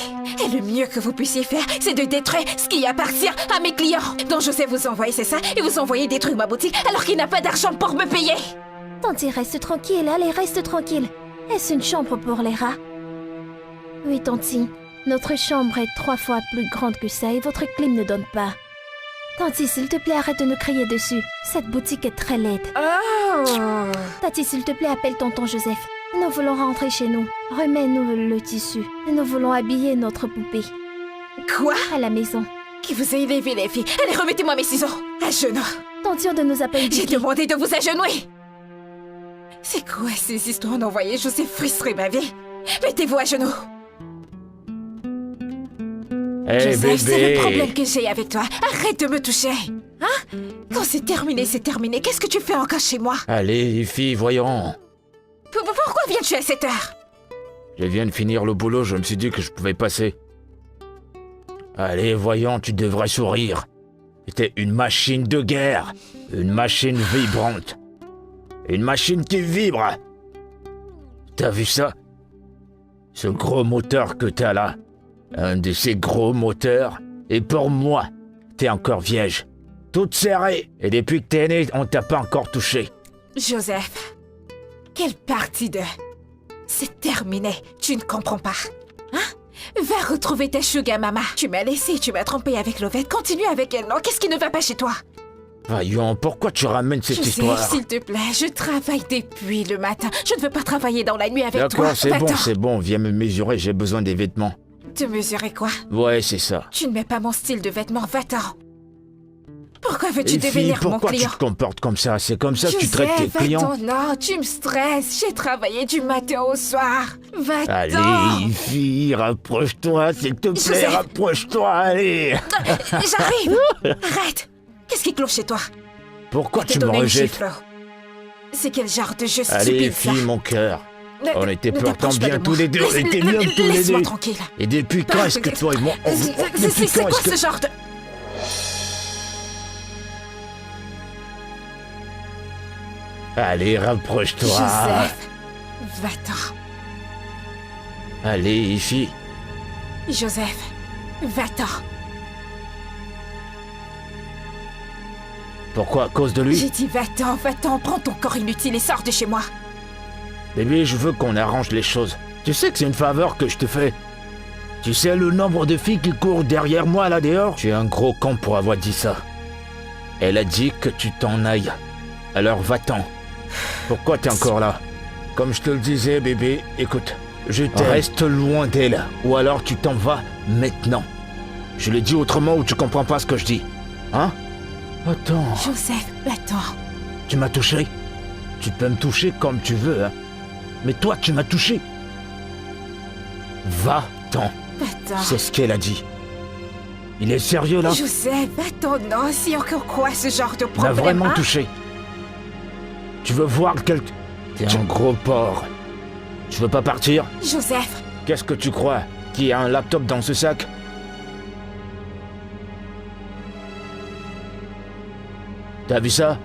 Et le mieux que vous puissiez faire, c'est de détruire ce qui appartient à mes clients. Donc Joseph vous envoie, c'est ça? Et vous envoyez détruire ma boutique alors qu'il n'a pas d'argent pour me payer. Tanti, reste tranquille, allez, reste tranquille. Est-ce une chambre pour les rats? Oui, Tanti. Notre chambre est 3 fois plus grande que ça et votre clim ne donne pas. Tanti, s'il te plaît, arrête de nous crier dessus. Cette boutique est très laide. Oh! Tati, s'il te plaît, appelle tonton Joseph. Nous voulons rentrer chez nous. Remets-nous le tissu. Nous voulons habiller notre poupée. Quoi? À la maison. Qui vous a élevé, les filles? Allez, remettez-moi mes ciseaux. À genoux. Tention de nous appeler J'ai Vicky. demandé de vous agenouiller. C'est quoi ces histoires d'envoyer Joseph frustrer ma vie? Mettez-vous à genoux. Hé Joseph, c'est bébé. le problème que j'ai avec toi. Arrête de me toucher. Hein? Quand c'est terminé, c'est terminé. Qu'est-ce que tu fais encore chez moi? Allez, les filles, voyons. Pourquoi viens-tu à cette heure? Je viens de finir le boulot, je me suis dit que je pouvais passer. Allez, voyons, tu devrais sourire. C'était une machine de guerre. Une machine vibrante. Une machine qui vibre. T'as vu ça? Ce gros moteur que t'as là. Un de ces gros moteurs. Et pour moi, t'es encore vierge. Toute serrée. Et depuis que t'es né, on t'a pas encore touché. Joseph, quelle partie de... C'est terminé, tu ne comprends pas. Hein? Va retrouver ta sugar mama. Tu m'as laissé, tu m'as trompé avec Lovette. Continue avec elle, non? Qu'est-ce qui ne va pas chez toi? Voyons, pourquoi tu ramènes cette histoire? Joseph, s'il te plaît, je travaille depuis le matin. Je ne veux pas travailler dans la nuit avec toi. D'accord, Va-t'en. c'est bon, viens me mesurer, j'ai besoin des vêtements. Te mesurer quoi? Ouais, c'est ça. Tu ne mets pas mon style de vêtements, va-t'en. Pourquoi veux-tu Et fille, devenir mon pourquoi client? tu te comportes comme ça? C'est comme ça que tu traites tes Joseph, clients? va-t'en, non, tu me stresses. J'ai travaillé du matin au soir. Va-t'en. Allez, fille, rapproche-toi, s'il te plaît, Joseph. rapproche-toi, allez! J'arrive. Arrête. Qu'est-ce qui cloche chez toi? Pourquoi T'ai tu me donné une rejettes? gifle. C'est quel genre de jeu Allez, stupide ça? fille, mon cœur. On était Ne pourtant t'approche pas bien de tous moi. les deux, on était bien tous les Laisse-moi deux. tranquille. Et depuis quand est-ce que toi et moi... Depuis C'est quand quoi est-ce que... ce genre de... Allez, rapproche-toi. Joseph, va-t'en. Allez, fille. Joseph, va-t'en. Pourquoi? À cause de lui? J'ai dit va-t'en, va-t'en, prends ton corps inutile et sors de chez moi. Bébé, je veux qu'on arrange les choses. Tu sais que c'est une faveur que je te fais. Tu sais le nombre de filles qui courent derrière moi là dehors? Tu es un gros con pour avoir dit ça. Elle a dit que tu t'en ailles. Alors va-t'en. Pourquoi t'es encore là? Comme je te le disais, bébé, écoute, je t'aime. Reste loin d'elle, ou alors tu t'en vas maintenant. Je le dis autrement ou tu comprends pas ce que je dis. Hein? Attends, Joseph, va-t'en. tu m'as touché? Tu peux me toucher comme tu veux, hein? Mais toi, tu m'as touché. Va-t'en. Va-t'en. C'est ce qu'elle a dit. Il est sérieux là? Joseph, va-t'en, non, c'est encore quoi ce genre de Il m'a problème, vraiment hein? touché. Tu veux voir quel... T'es un gros porc. Tu veux pas partir? Joseph, Qu'est-ce que tu crois? Qu'il y a un laptop dans ce sac? T'as vu ça?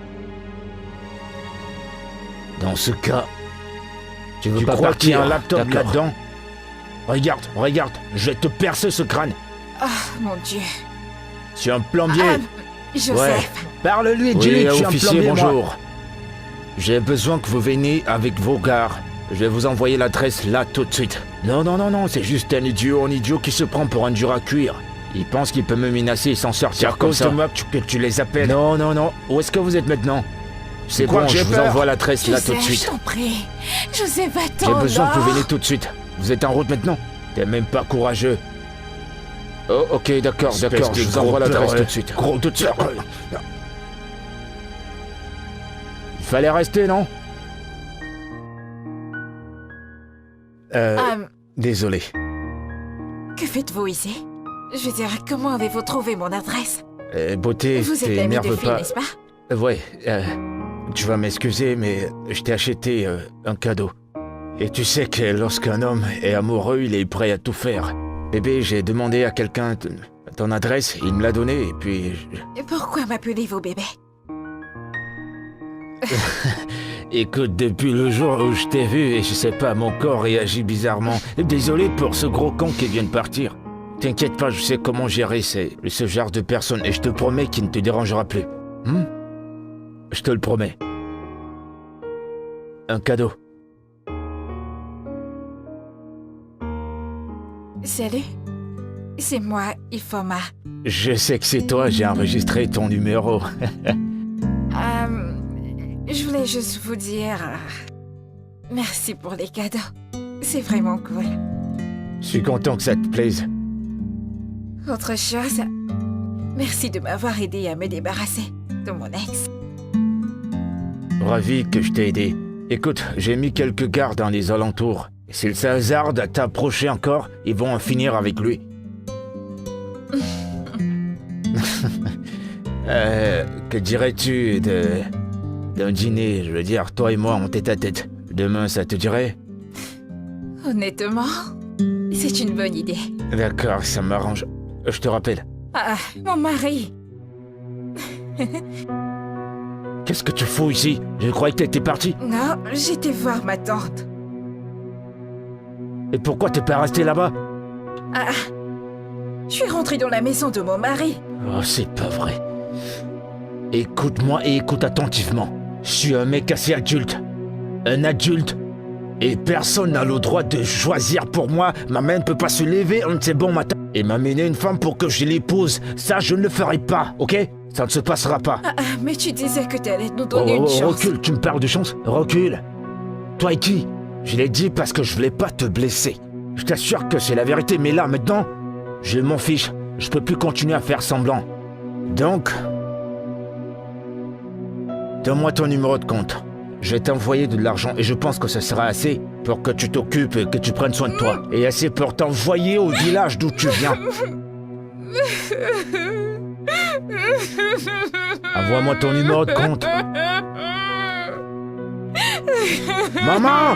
Dans ce cas... Tu veux pas crois partir qu'il y a un laptop D'accord. là-dedans? Regarde, je vais te percer ce crâne. oh mon Dieu. Je suis un plombier. Joseph, Parle-lui, Oui, dis-lui que je suis un officier, plombier, bonjour. moi. J'ai besoin que vous veniez avec vos gars. Je vais vous envoyer l'adresse là tout de suite. Non, c'est juste un idiot qui se prend pour un dur à cuire. Il pense qu'il peut me menacer et s'en sortir comme ça. C'est à cause de moi que tu les appelles. Non. Où est-ce que vous êtes maintenant? C'est Quoi bon, que je j'ai vous peur? envoie l'adresse là tout de Joseph, suite. je t'en prie. Joseph, J'ai va-t'en, besoin que vous non. veniez tout de suite. Vous êtes en route maintenant? T'es même pas courageux. Oh, ok, d'accord, je vous envoie l'adresse tout de suite. Gros tout de suite. Il fallait rester, non? Désolé. Que faites-vous ici? Je veux dire, comment avez-vous trouvé mon adresse? Beauté, Vous êtes l'ami de t'énerve filles, pas. n'est-ce pas? Ouais, tu vas m'excuser, mais je t'ai acheté un cadeau. Et tu sais que lorsqu'un homme est amoureux, il est prêt à tout faire. Bébé, j'ai demandé à quelqu'un ton adresse, il me l'a donnée, et puis... Et pourquoi m'appelez-vous bébé? Écoute, depuis le jour où je t'ai vu, et je sais pas, mon corps réagit bizarrement. Désolé pour ce gros con qui vient de partir. T'inquiète pas, je sais comment gérer ce genre de personne, et je te promets qu'il ne te dérangera plus. Je te le promets. Un cadeau. Salut. C'est moi, Ifoma. Je sais que c'est toi, j'ai enregistré ton numéro. Je voulais juste vous dire... merci pour les cadeaux. C'est vraiment cool. Je suis content que ça te plaise. Autre chose... merci de m'avoir aidé à me débarrasser de mon ex. Ravi que je t'ai aidé. Écoute, j'ai mis quelques gardes dans les alentours. S'ils s'hasardent à t'approcher encore, ils vont en finir avec lui. Que dirais-tu d'un dîner, je veux dire, toi et moi en tête à tête. Demain, ça te dirait? Honnêtement, c'est une bonne idée. D'accord, ça m'arrange. Je te rappelle. Ah, mon mari. Qu'est-ce que tu fous ici? Je croyais que t'étais parti. Non, j'étais voir ma tante. Et pourquoi t'es pas resté là-bas? Ah, je suis rentrée dans la maison de mon mari. Oh, c'est pas vrai. Écoute-moi et écoute attentivement. Je suis un mec assez adulte. Un adulte. Et personne n'a le droit de choisir pour moi. Ma main ne peut pas se lever un de ces bons matins et m'amener une femme pour que je l'épouse. Ça, je ne le ferai pas, ok? Ça ne se passera pas. Mais tu disais que t'allais nous donner une chance. Recule, tu me parles de chance? Recule. Toi et qui? Je l'ai dit parce que je voulais pas te blesser. Je t'assure que c'est la vérité, mais là, maintenant, je m'en fiche. Je peux plus continuer à faire semblant. Donc, donne-moi ton numéro de compte. Je vais t'envoyer de l'argent et je pense que ce sera assez pour que tu t'occupes et que tu prennes soin de toi. Et assez pour t'envoyer au village d'où tu viens. Envoie-moi ton numéro de compte. Maman!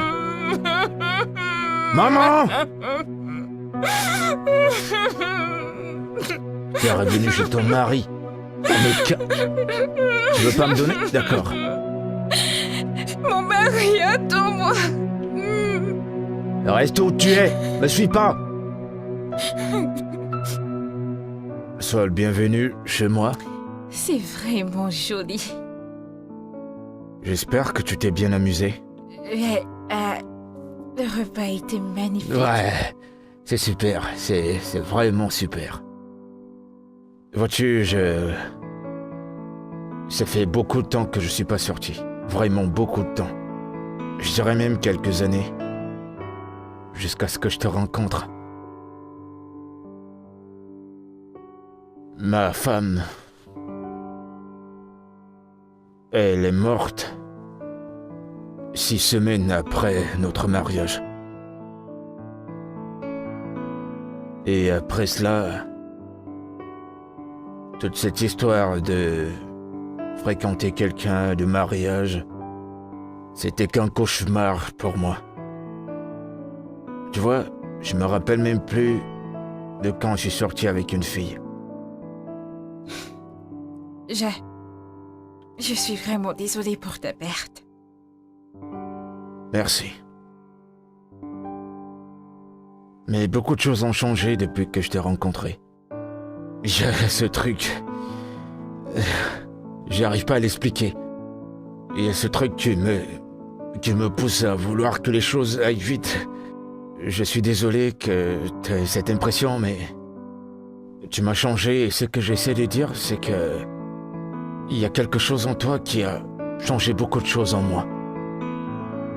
Maman! T'es revenu chez ton mari. Tu veux pas me donner? D'accord. Mon mari, attends-moi. Reste où tu es. Me suis pas. Sois le bienvenu chez moi. C'est vraiment joli. J'espère que tu t'es bien amusé. Le repas était magnifique. Ouais, c'est super. C'est vraiment super. Vois-tu, ça fait beaucoup de temps que je suis pas sorti. Vraiment beaucoup de temps. Je dirais même quelques années. Jusqu'à ce que je te rencontre. Ma femme... elle est morte 6 semaines après notre mariage. Et après cela, toute cette histoire de fréquenter quelqu'un, de mariage, c'était qu'un cauchemar pour moi. Tu vois, je me rappelle même plus de quand je suis sorti avec une fille. Je suis vraiment désolée pour ta perte. Merci. Mais beaucoup de choses ont changé depuis que je t'ai rencontré. J'ai ce truc... J'arrive pas à l'expliquer. Il y a ce truc qui me pousse à vouloir que les choses aillent vite. Je suis désolé que tu aies cette impression, mais... tu m'as changé et ce que j'essaie de dire, c'est que... il y a quelque chose en toi qui a changé beaucoup de choses en moi.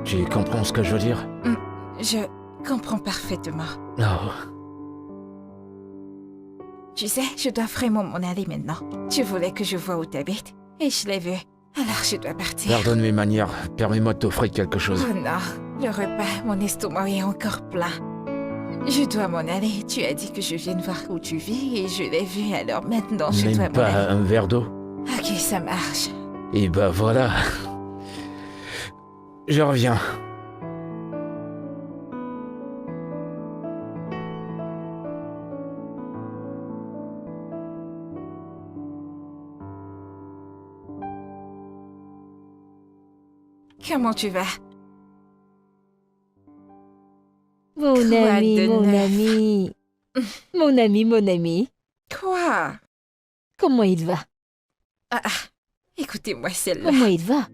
Tu comprends ce que je veux dire? Je comprends parfaitement. Oh. Tu sais, je dois vraiment m'en aller maintenant. Tu voulais que je voie où t'habites, et je l'ai vu. Alors je dois partir. Pardonne mes manières, permets-moi de t'offrir quelque chose. Oh non, le repas, mon estomac est encore plein. Je dois m'en aller. Tu as dit que je vienne voir où tu vis, et je l'ai vu, alors maintenant je dois Même m'en aller. pas un verre d'eau? Ok, ça marche. Et bah voilà. Je reviens. Comment tu vas? Mon Quoi ami, de mon neuf? ami. Mon ami, mon ami. Quoi? Comment il va? Écoutez-moi celle-là. Comment il va?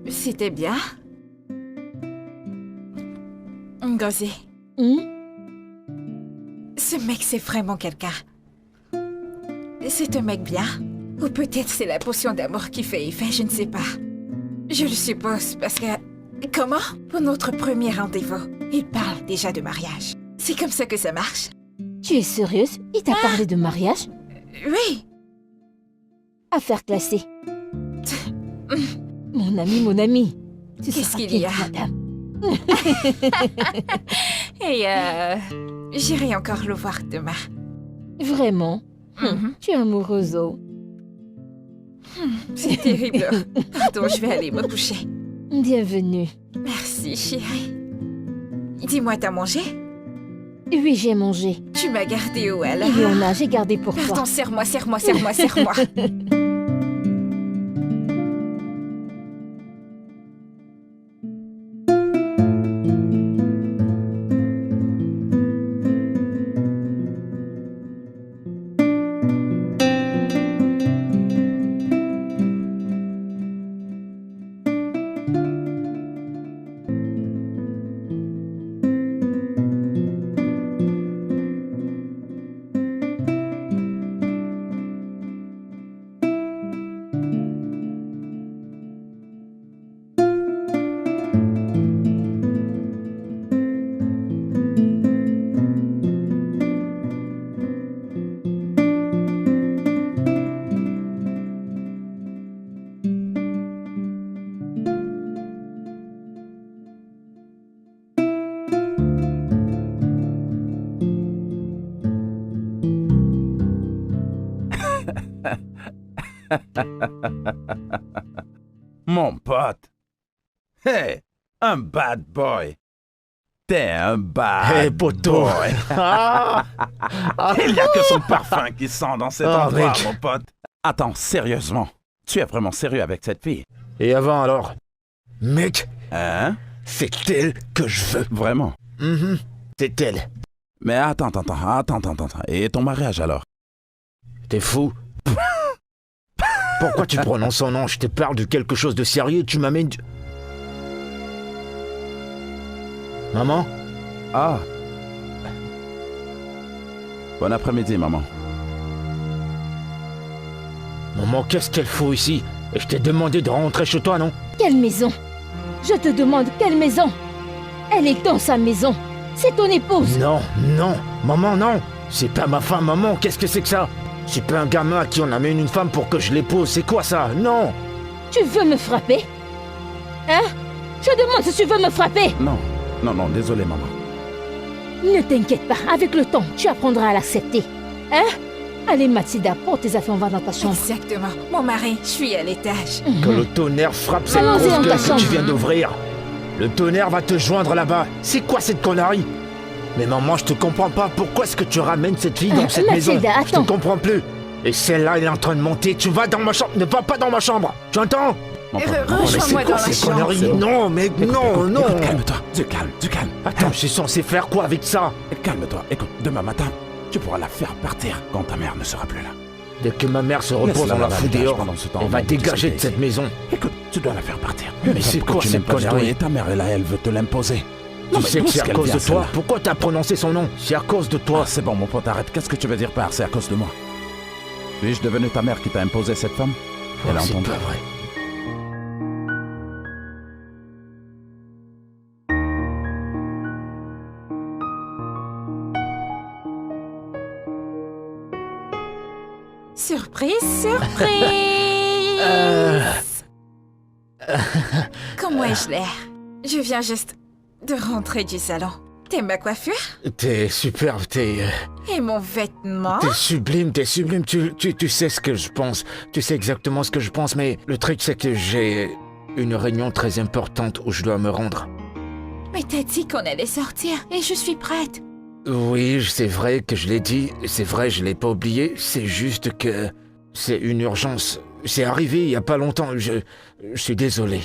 C'était bien. Ngozi, Hum? ce mec c'est vraiment quelqu'un. C'est un mec bien. Ou peut-être c'est la potion d'amour qui fait effet, je ne sais pas. Je le suppose parce que... Comment? Pour notre premier rendez-vous, il parle déjà de mariage. C'est comme ça que ça marche? Tu es sérieuse? Il t'a parlé de mariage? Oui. Affaire classée. Mon ami. Tu Qu'est-ce seras qu'il y a? quitte, madame. Et j'irai encore le voir demain. Vraiment? Mhm. Tu es amoureuse. C'est terrible. Pardon, je vais aller me coucher. Bienvenue. Merci, chérie. Dis-moi, t'as mangé? Oui, j'ai mangé. Tu m'as gardé où alors? Il y en a, j'ai gardé pour Pardon, toi. serre-moi. Mon pote. Hey, un bad boy. T'es un bad Hé, poteau. boy. Ah Il n'y a que son parfum qui sent dans cet Oh, endroit, mec. mon pote. Attends, sérieusement. Tu es vraiment sérieux avec cette fille? Et avant alors? Mec, Hein? c'est elle que je veux. Vraiment? Mhm, c'est elle. Mais attends. Et ton mariage alors? T'es fou? Pourquoi tu prononces son nom? Je te parle de quelque chose de sérieux, tu m'amènes du... Maman? Ah. Bon après-midi, maman. Maman, qu'est-ce qu'elle fout ici? Et je t'ai demandé de rentrer chez toi, non? Quelle maison? Je te demande quelle maison? Elle est dans sa maison. C'est ton épouse. Non, maman, non. C'est pas ma femme, maman, qu'est-ce que c'est que ça? C'est pas un gamin à qui on amène une femme pour que je l'épouse, c'est quoi ça? Non! Tu veux me frapper? Hein? Je demande si tu veux me frapper. Non, désolé, maman. Ne t'inquiète pas, avec le temps, tu apprendras à l'accepter. Hein? Allez, Mathilda, porte tes affaires, on va dans ta chambre. Exactement. Mon mari, je suis à l'étage. Que le tonnerre frappe cette Allons-y grosse dans ta gueule que tu chambre. viens d'ouvrir. Le tonnerre va te joindre là-bas. C'est quoi cette connerie? Mais maman, je te comprends pas. Pourquoi est-ce que tu ramènes cette fille dans cette maison? Mathilda, Je attends. te comprends plus. Et celle-là, elle est en train de monter. Tu vas dans ma chambre. Ne va pas dans ma chambre. Tu entends? Mon pote, Heureux. maman, Mais c'est Rejoins-moi quoi dans la ces chambre. conneries? C'est bon. Non, mais non. Écoute, calme-toi. Du calme. Attends, je suis censé faire quoi avec ça? Calme-toi. Écoute, demain matin, tu pourras la faire partir quand ta mère ne sera plus là. Dès que ma mère se repose, Laisse-la on la dans fout la dehors. pendant ce temps, Elle va on va dégager de discuter cette ici. maison. Écoute, tu dois la faire partir. Mais c'est quoi tu cette n'aimes pas du tout connerie? et ta mère est là, elle veut te l'imposer. Tu sais que c'est à cause de toi. Celle-là. Pourquoi t'as prononcé son nom? C'est à cause de toi. Oh, c'est bon, mon pote, arrête. Qu'est-ce que tu veux dire par c'est à cause de moi? Suis-je devenu ta mère qui t'a imposé cette femme? Elle a C'est entendu. pas vrai. Surprise. Comment ai-je l'air? Je viens juste de rentrer du salon. T'aimes ma coiffure? T'es superbe, t'es Et mon vêtement? sublime, t'es sublime. Tu sais ce que je pense. Tu sais exactement ce que je pense, mais le truc c'est que j'ai une réunion très importante où je dois me rendre. Mais t'as dit qu'on allait sortir et je suis prête. Oui, c'est vrai que je l'ai dit. C'est vrai, je l'ai pas oublié. C'est juste que c'est une urgence. c'est arrivé il y a pas longtemps. Je suis désolé.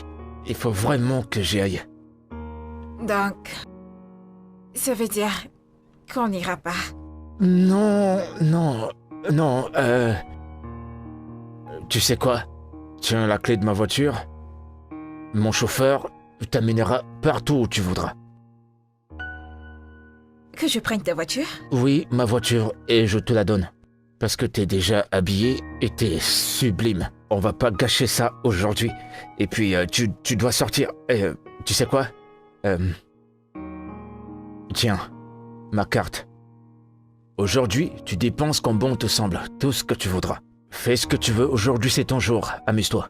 Il faut vraiment que j'y aille. Donc, ça veut dire qu'on n'ira pas. Non. Tu sais quoi? Tiens la clé de ma voiture. Mon chauffeur t'amènera partout où tu voudras. Que je prenne ta voiture? Oui, ma voiture, et je te la donne. Parce que t'es déjà habillé et t'es sublime. On va pas gâcher ça aujourd'hui. Et puis, tu dois sortir. Tu sais quoi? Tiens, ma carte. Aujourd'hui, tu dépenses comme bon te semble, tout ce que tu voudras. Fais ce que tu veux, aujourd'hui c'est ton jour, amuse-toi.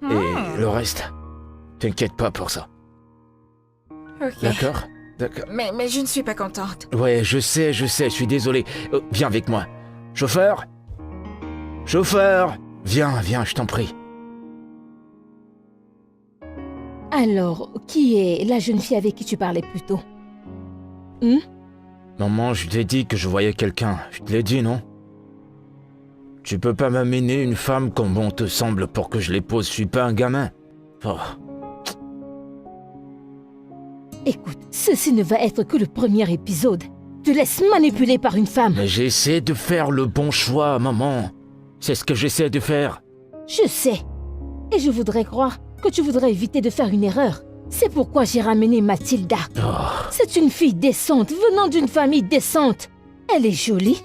Et le reste, t'inquiète pas pour ça. Ok. D'accord? D'accord. Mais je ne suis pas contente. Ouais, je sais, je suis désolé. Viens avec moi. Chauffeur? Chauffeur? Viens, je t'en prie. Alors, qui est la jeune fille avec qui tu parlais plus tôt? Maman, je t'ai dit que je voyais quelqu'un. Je te l'ai dit, non? Tu peux pas m'amener une femme comme bon te semble pour que je l'épouse. Je suis pas un gamin. Oh. Écoute, ceci ne va être que le premier épisode. Te laisse manipuler par une femme. Mais j'essaie de faire le bon choix, maman. C'est ce que j'essaie de faire. Je sais. Et je voudrais croire que tu voudrais éviter de faire une erreur. C'est pourquoi j'ai ramené Mathilda. Oh. C'est une fille décente, venant d'une famille décente. Elle est jolie,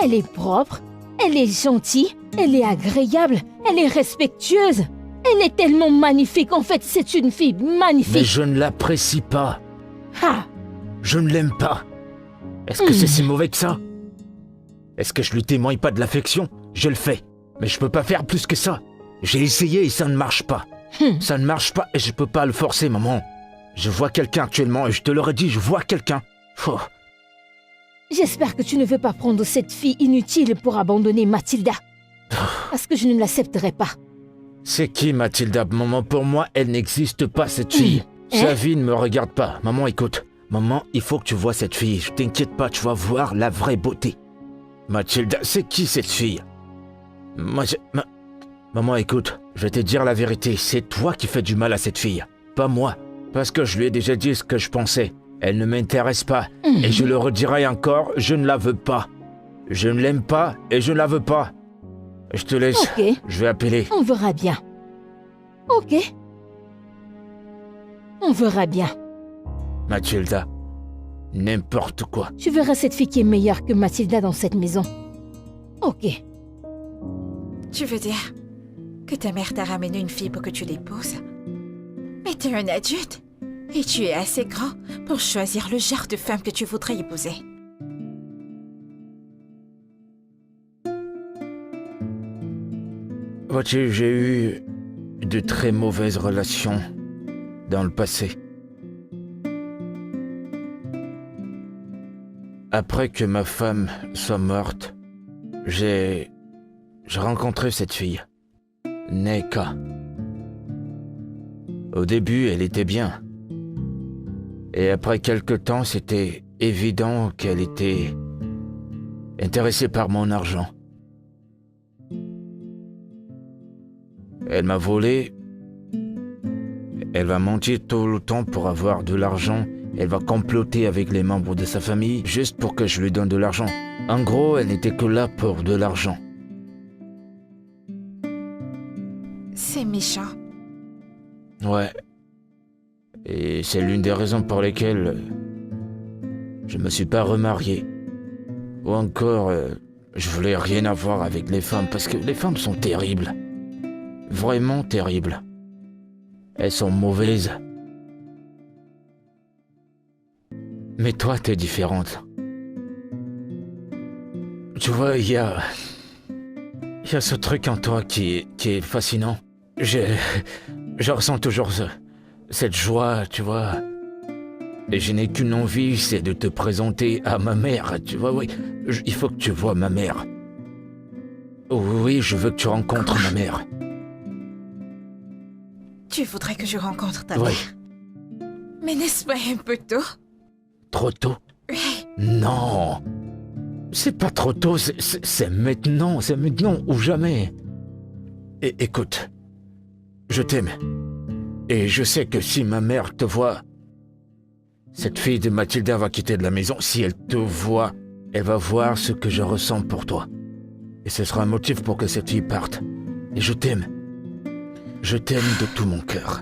elle est propre, elle est gentille, elle est agréable, elle est respectueuse. Elle est tellement magnifique, en fait, c'est une fille magnifique. Mais je ne l'apprécie pas. Ah, Je ne l'aime pas. Est-ce que c'est si mauvais que ça? Est-ce que je lui témoigne pas de l'affection? Je le fais. Mais je peux pas faire plus que ça. J'ai essayé et ça ne marche pas. Ça ne marche pas et je peux pas le forcer, maman. Je vois quelqu'un actuellement et je te l'aurais dit, je vois quelqu'un. Oh. J'espère que tu ne veux pas prendre cette fille inutile pour abandonner Mathilda. Parce que je ne l'accepterai pas. C'est qui Mathilda? Maman, pour moi, elle n'existe pas, cette fille. Sa vie ne me regarde pas. Maman, écoute. Maman, il faut que tu vois cette fille. Je t'inquiète pas, tu vas voir la vraie beauté. Mathilda, c'est qui cette fille? Maman, écoute, je vais te dire la vérité. C'est toi qui fais du mal à cette fille, pas moi. Parce que je lui ai déjà dit ce que je pensais. Elle ne m'intéresse pas. Et je le redirai encore, je ne la veux pas. Je ne l'aime pas et je ne la veux pas. Je te laisse. Ok. Je vais appeler. On verra bien. Ok. On verra bien. Mathilda, n'importe quoi. Tu verras cette fille qui est meilleure que Mathilda dans cette maison. Ok. Tu veux dire que ta mère t'a ramené une fille pour que tu l'épouses? Mais t'es un adulte et tu es assez grand pour choisir le genre de femme que tu voudrais épouser. Vois-tu, j'ai eu de très mauvaises relations dans le passé. Après que ma femme soit morte, j'ai rencontré cette fille, Neka. Au début, elle était bien. Et après quelque temps, c'était évident qu'elle était intéressée par mon argent. Elle m'a volé. Elle va mentir tout le temps pour avoir de l'argent. Elle va comploter avec les membres de sa famille juste pour que je lui donne de l'argent. En gros, elle n'était que là pour de l'argent. C'est méchant. Ouais. Et c'est l'une des raisons pour lesquelles je me suis pas remarié. Ou encore, je voulais rien avoir avec les femmes parce que les femmes sont terribles. Vraiment terribles. Elles sont mauvaises. Mais toi, t'es différente. Tu vois, il y a ce truc en toi qui est fascinant. Je ressens toujours cette joie, tu vois. Et je n'ai qu'une envie, c'est de te présenter à ma mère, tu vois, oui. Il faut que tu vois ma mère. Oui, je veux que tu rencontres ma mère. Tu voudrais que je rencontre ta Oui. mère? Mais n'est-ce pas un peu tôt? Trop tôt? Oui. Non. C'est pas trop tôt, c'est maintenant ou jamais. Écoute, je t'aime. Et je sais que si ma mère te voit, cette fille de Mathilda va quitter de la maison. Si elle te voit, elle va voir ce que je ressens pour toi. Et ce sera un motif pour que cette fille parte. Et je t'aime. Je t'aime de tout mon cœur.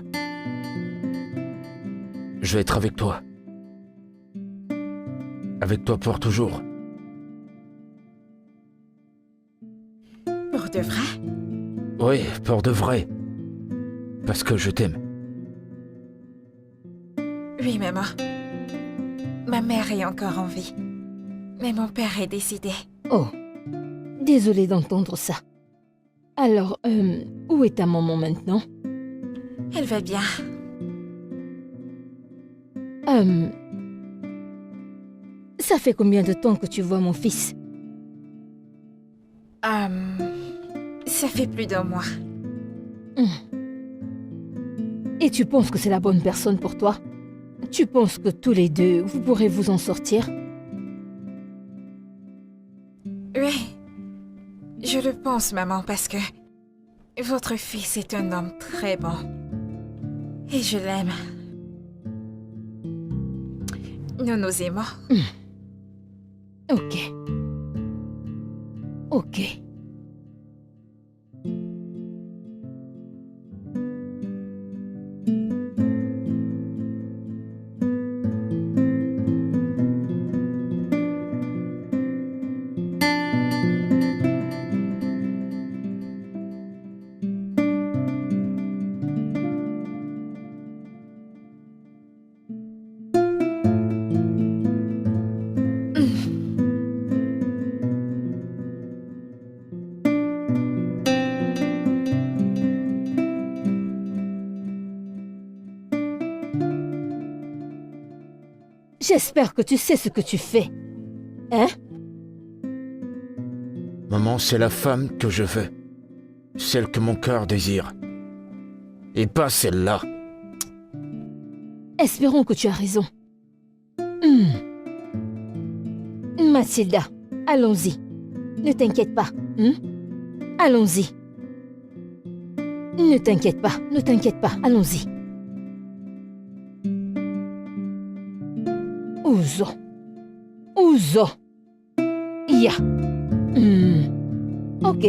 Je vais être avec toi. Avec toi pour toujours. Pour de vrai? Oui, pour de vrai. Parce que je t'aime. Oui, maman. Ma mère est encore en vie. Mais mon père est décédé. Oh, désolée d'entendre ça. Alors, où est ta maman maintenant? Elle va bien. Ça fait combien de temps que tu vois mon fils? Ça fait plus d'un mois. Et tu penses que c'est la bonne personne pour toi? Tu penses que tous les deux, vous pourrez vous en sortir? Oui. Je le pense, maman, parce que votre fils est un homme très bon. Et je l'aime. Nous nous aimons. Ok. Ok. J'espère que tu sais ce que tu fais. Hein? Maman, c'est la femme que je veux. Celle que mon cœur désire. Et pas celle-là. Espérons que tu as raison. Mathilda, allons-y. Ne t'inquiète pas. Allons-y. Ne t'inquiète pas, allons-y. Ouzo. Ya. Ok.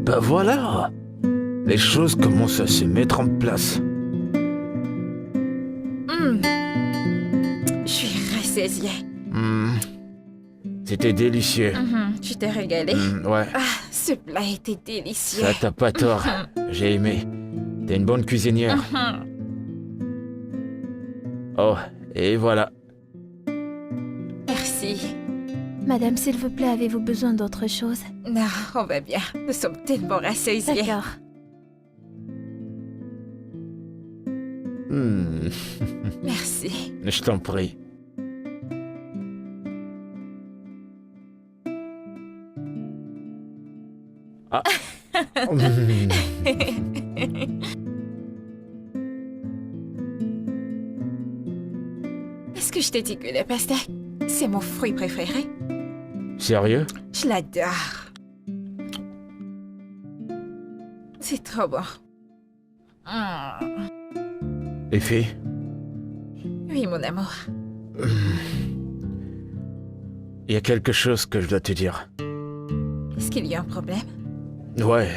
Ben voilà. Les choses commencent à se mettre en place. Je suis rassasiée. C'était délicieux. Tu t'es régalée? Ouais, Ah, ce plat était délicieux. ça t'as pas tort. J'ai aimé. T'es une bonne cuisinière. Oh, et voilà. Merci. Madame, s'il vous plaît, avez-vous besoin d'autre chose? Non, on va bien. Nous sommes tellement rassasiés. D'accord. Merci. Je t'en prie. Ah. Est-ce que je t'ai dit que le pastèque, c'est mon fruit préféré? Sérieux? Je l'adore. C'est trop bon. Effie? Oui, mon amour. Il y a quelque chose que je dois te dire. Est-ce qu'il y a un problème? Ouais,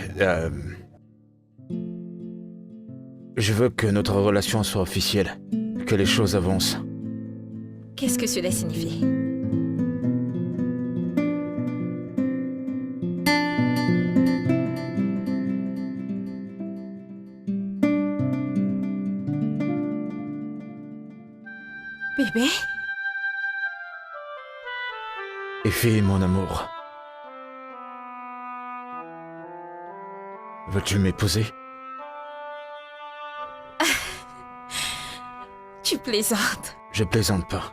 je veux que notre relation soit officielle, que les choses avancent. Qu'est-ce que cela signifie? Bébé? Effie, mon amour. Veux-tu m'épouser? Tu plaisantes. Je plaisante pas.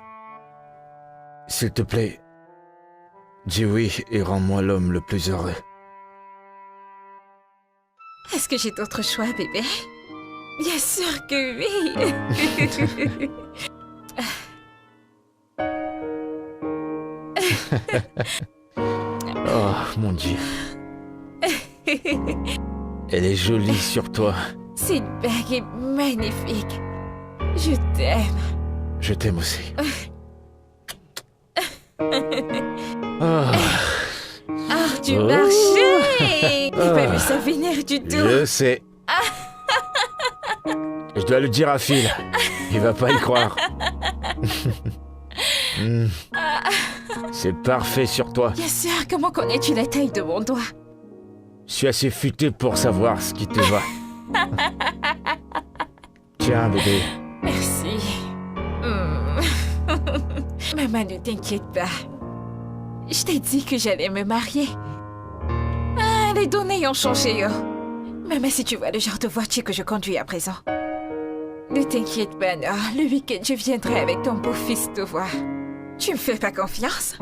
S'il te plaît, dis oui et rends-moi l'homme le plus heureux. Est-ce que j'ai d'autres choix, bébé? Bien sûr que oui. Oh, mon Dieu. Elle est jolie sur toi. Cette bague est magnifique. Je t'aime. Je t'aime aussi. Oh, Du marché. J'ai pas vu ça venir du tout. je sais. Je dois le dire à Phil. Il va pas y croire. C'est parfait sur toi. Bien sûr, comment connais-tu la taille de mon doigt? Je suis assez futé pour savoir ce qui te va. Tiens, bébé. Merci. Maman, ne t'inquiète pas. Je t'ai dit que j'allais me marier. Ah, les données ont changé, oh. Maman, si tu vois le genre de voiture que je conduis à présent. Ne t'inquiète pas, non. Le week-end, je viendrai avec ton beau-fils te voir. Tu me fais pas confiance?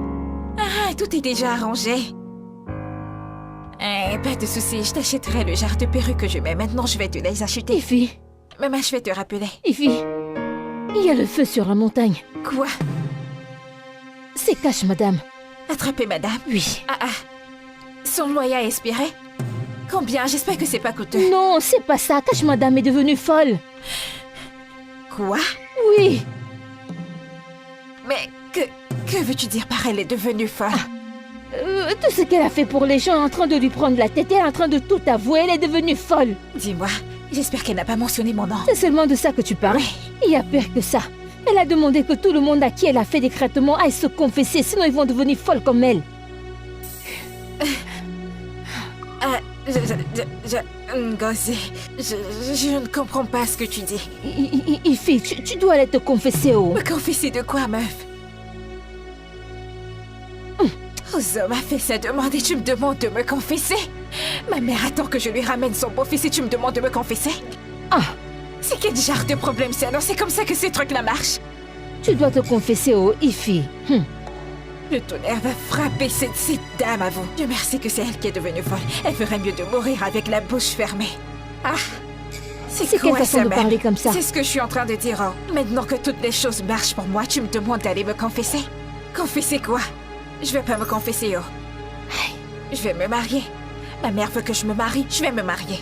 Ah, tout est déjà arrangé. Pas de soucis, je t'achèterai le genre de perruque que je mets. Maintenant, je vais te les acheter. Ify, Maman, je vais te rappeler. Ify, il y a le feu sur la montagne. Quoi? C'est cash, madame. Attraper madame? Oui. Son loyer a expiré? Combien? J'espère que c'est pas coûteux. Non, c'est pas ça. Cash, madame est devenue folle. Quoi? Oui. Mais que veux-tu dire par elle est devenue folle? Tout ce qu'elle a fait pour les gens en train de lui prendre la tête, elle est en train de tout avouer, elle est devenue folle. Dis-moi, j'espère qu'elle n'a pas mentionné mon nom. C'est seulement de ça que tu parles. Il y a pire que ça. Elle a demandé que tout le monde à qui elle a fait des traitements aille se confesser, sinon ils vont devenir folles comme elle. Ngozi, je ne comprends pas ce que tu dis. Ify, tu dois aller te confesser, oh. Me confesser de quoi, meuf? Ozo m'a fait sa demande et tu me demandes de me confesser? Ma mère attend que je lui ramène son beau-fils et tu me demandes de me confesser? C'est quel genre de problème c'est? Alors c'est comme ça que ces trucs-là marchent? Tu dois te confesser, oh, Ify. Le tonnerre va frapper cette dame à vous. Dieu merci que c'est elle qui est devenue folle. Elle ferait mieux de mourir avec la bouche fermée. C'est quelle façon de parler comme ça? C'est ce que je suis en train de dire, oh. Maintenant que toutes les choses marchent pour moi, tu me demandes d'aller me confesser? Confesser quoi? Je vais pas me confesser, oh. Je vais me marier. Ma mère veut que je me marie, je vais me marier.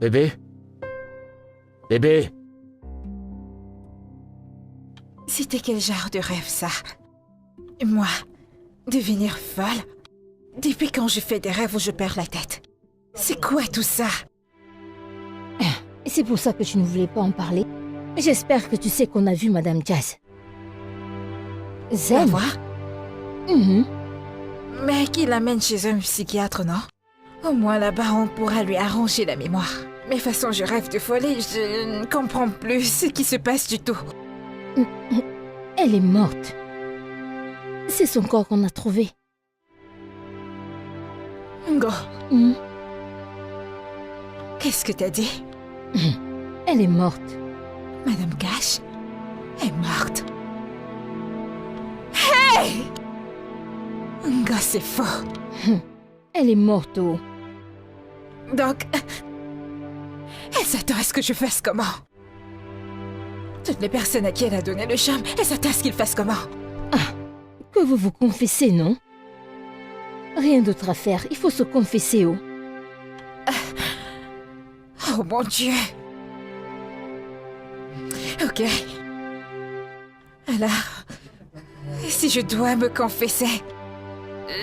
Bébé? Bébé? C'était quel genre de rêve, ça? Moi, devenir folle? Depuis quand je fais des rêves où je perds la tête? C'est quoi tout ça? C'est pour ça que tu ne voulais pas en parler. J'espère que tu sais qu'on a vu Madame Jazz. Va Zen? voir? Mhm. Mais qu'il l'amène chez un psychiatre, non? Au moins là-bas, on pourra lui arranger la mémoire. Mais de toute façon, je rêve de folie, je ne comprends plus ce qui se passe du tout. Elle est morte. C'est son corps qu'on a trouvé. Ngo, Mhm. Qu'est-ce que t'as dit? Elle est morte. Madame Cash est morte. Hey! Nga, c'est faux. Elle est morte, oh. Donc, elle s'attend à ce que je fasse comment? Toutes les personnes à qui elle a donné le charme, elle s'attend à ce qu'il fasse comment? Que vous vous confessez, non? Rien d'autre à faire, il faut se confesser, oh. Oh mon Dieu. Ok. Alors, si je dois me confesser,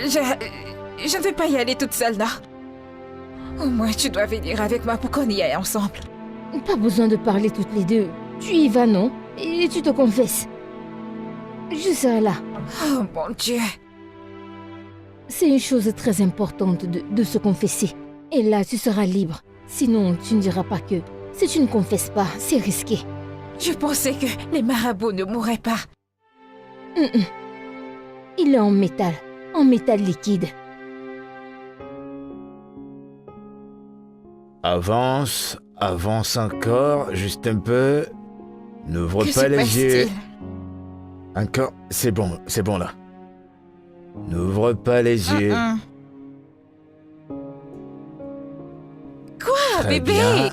je ne vais pas y aller toute seule, non? Au moins, tu dois venir avec moi pour qu'on y aille ensemble. Pas besoin de parler toutes les deux. Tu y vas, non? Et tu te confesses. Je serai là. Oh mon Dieu. C'est une chose très importante de se confesser. Et là, tu seras libre. Sinon, tu ne diras pas que si tu ne confesses pas, c'est risqué. Je pensais que les marabouts ne mourraient pas. Il est en métal liquide. Avance, avance encore, juste un peu. N'ouvre Que pas se les yeux. passe-t-il? Encore, c'est bon là. N'ouvre pas les yeux. Quoi, Très bébé? bien.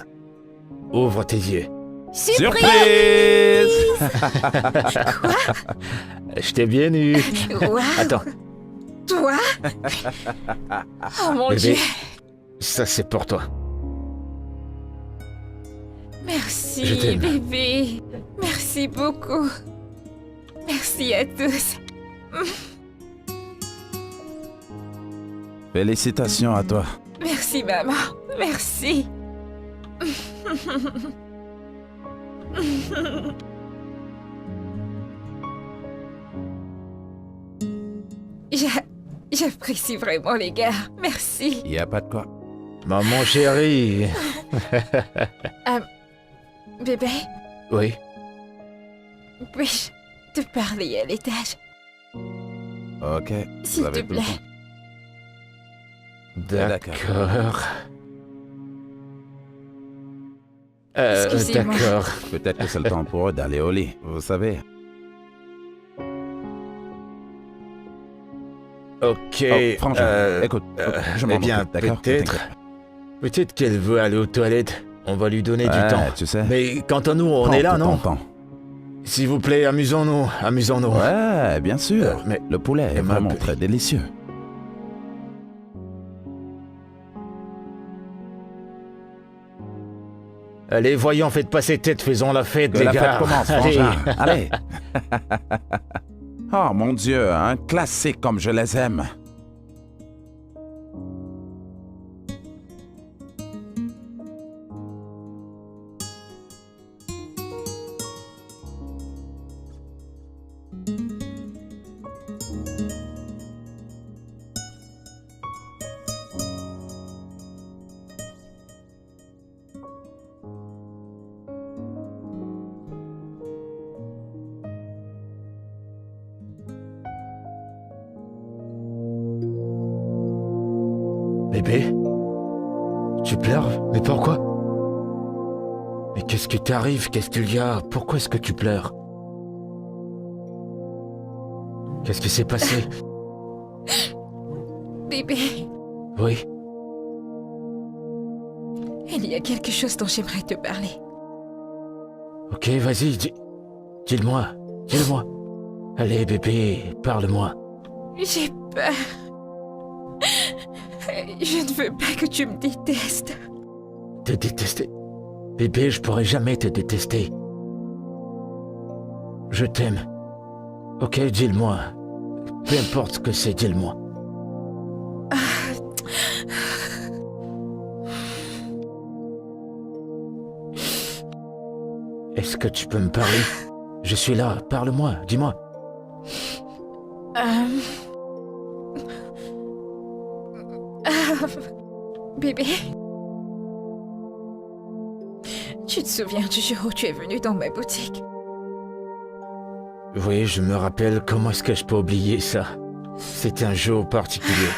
Ouvre tes yeux. Surprise! Je t'ai bien eu. Wow. Attends, Toi? Oh mon bébé, Dieu. ça c'est pour toi. Merci, Je t'aime. bébé. Merci beaucoup. Merci à tous. Félicitations à toi. Merci, maman. Merci. J'apprécie vraiment les gars. Merci. Y a pas de quoi. Maman chérie. Bébé, Oui. puis-je te parler à l'étage? Ok. S'il vous avez te tout le plaît. temps. D'accord. Excusez-moi. D'accord. Peut-être que c'est le temps pour eux d'aller au lit, vous savez. Ok. Oh, franchement, écoute, je m'en eh bien, occupe, d'accord? peut-être qu'elle veut aller aux toilettes. On va lui donner du temps. Tu sais. Mais quant à nous, on prends est là, tout non? ton temps. S'il vous plaît, amusons-nous. Ouais, bien sûr. Mais Le poulet est ma vraiment petite- très délicieux. allez, voyons, faites pas ces têtes, faisons la fête, Que les la gars. fête commence, Allez. frangin. Allez. Oh mon Dieu, un classique comme je les aime. Bébé? Tu pleures? Mais pourquoi? Mais qu'est-ce qui t'arrive? Qu'est-ce qu'il y a? Pourquoi est-ce que tu pleures? Qu'est-ce qui s'est passé? Bébé, Oui? il y a quelque chose dont j'aimerais te parler. Ok, vas-y, dis-le-moi. Dis-le-moi. Allez, bébé, parle-moi. J'ai peur. Je ne veux pas que tu me détestes. Te détester? Bébé, je pourrais jamais te détester. Je t'aime. Ok, dis-le-moi. Peu importe ce que c'est, dis-le-moi. Est-ce que tu peux me parler? Je suis là, parle-moi, dis-moi. Bébé, tu te souviens du jour où tu es venu dans ma boutique? Oui, je me rappelle, comment est-ce que je peux oublier ça? C'était un jour particulier.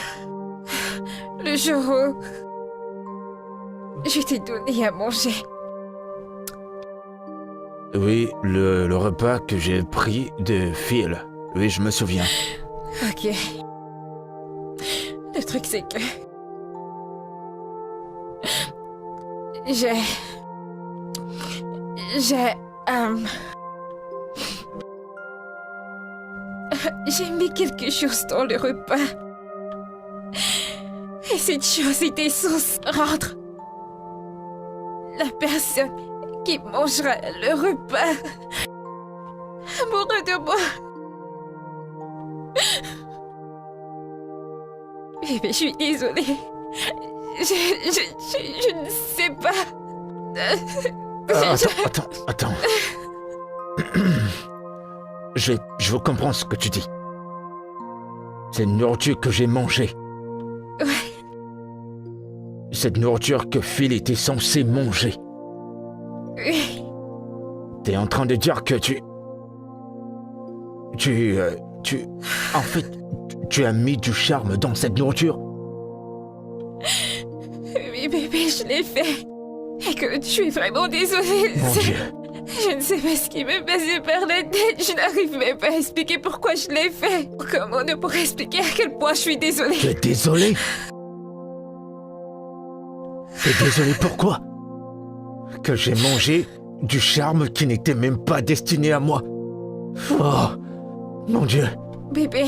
Le jour où... Je t'ai donné à manger. Oui, le repas que j'ai pris de Phil. Oui, je me souviens. Ok. Le truc, c'est que... J'ai mis quelque chose dans le repas. Et cette chose était censée rendre la personne qui mangera le repas amoureux de moi. Bébé, je suis désolée. Je ne sais pas. Attends. Je veux comprendre ce que tu dis. C'est une nourriture que j'ai mangée. Ouais. Cette nourriture que Phil était censé manger. Oui. T'es en train de dire que En fait, tu as mis du charme dans cette nourriture? Oui, bébé, je l'ai fait. Écoute, je suis vraiment désolée. Mon Dieu. Je ne sais pas ce qui me passait par la tête. Je n'arrive même pas à expliquer pourquoi je l'ai fait. Comment ne pourrais expliquer à quel point je suis désolée? Tu es désolé? T'es désolé pourquoi? Que j'ai mangé du charme qui n'était même pas destiné à moi. Oh, mon Dieu. Bébé,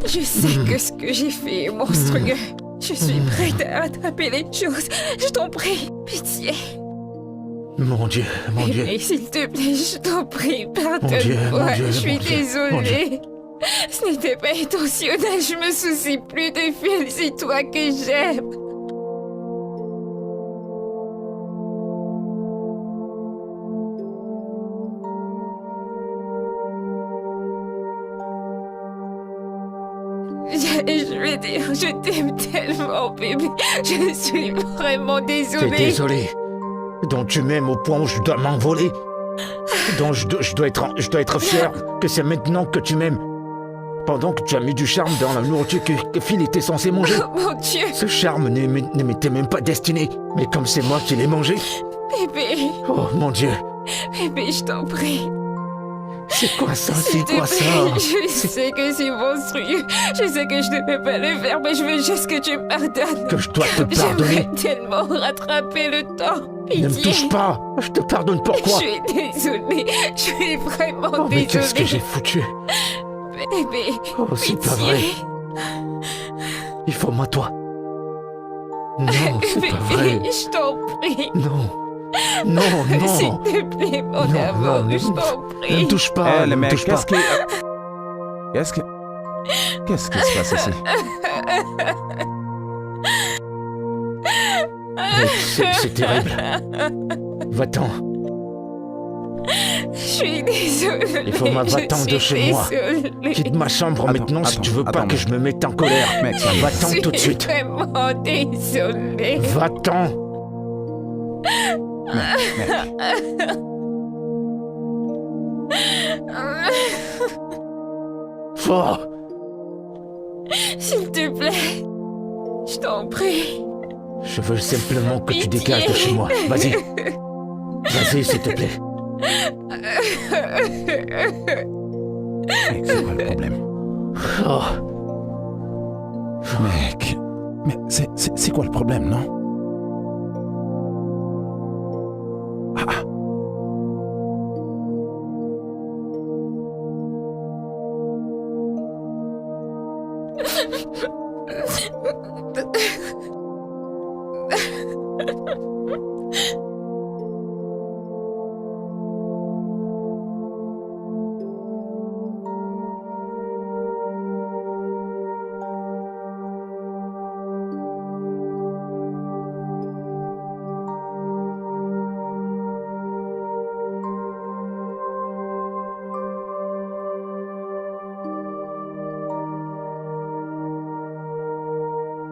je sais que ce que j'ai fait est monstrueux. Je suis prête à attraper les choses. Je t'en prie, pitié. Mon Dieu. Bébé, s'il te plaît, je t'en prie, Mon pardonne-moi. Dieu, Je suis mon Dieu. désolée. Ce n'était pas intentionnel. Je me soucie plus de Phil. C'est toi que j'aime. Je vais dire, je t'aime tellement, bébé. Je suis vraiment T'es désolée. désolé. Donc tu m'aimes au point où je dois m'envoler. Donc je dois être fier que c'est maintenant que tu m'aimes. Pendant que tu as mis du charme dans la nourriture que Phil était censé manger. Oh mon Dieu, Ce charme ne m'était même pas destiné. Mais comme c'est moi qui l'ai mangé. bébé. Oh mon Dieu. Bébé, je t'en prie. C'est quoi ça? S'il C'est te quoi ça? plaît, je sais que c'est monstrueux. Je sais que je ne peux pas le faire, mais je veux juste que tu me pardonnes. Que je dois te pardonner? J'aimerais tellement rattraper le temps. Ne me Pitié. touche pas. Je te pardonne Je pourquoi? suis désolée. Je suis vraiment Oh mais qu'est-ce que désolée. j'ai foutu? Bébé, Oh c'est pas pitié. vrai. Il faut moi toi. Non, c'est pas vrai. Bébé, je t'en prie. Non. Non, S'il non. te plaît, mon Non, amour, non, je t'en Ne prie. me touche pas. Eh, ne les me mecs, touche pas. Qu'est-ce qui se passe ici? C'est terrible. Va-t'en. Je suis désolée. Il faut va-t'en de chez moi. Quitte ma chambre maintenant si tu veux pas que je me mette en colère. Mec, Va-t'en tout de suite. Je suis vraiment désolée. Va-t'en. Oh, S'il te plaît, je t'en prie. je veux simplement que tu Pitié. dégages de chez moi. Vas-y. Vas-y, s'il te plaît. Mec, c'est quoi le problème? Oh, Mec, mais c'est quoi le problème, non? Ah.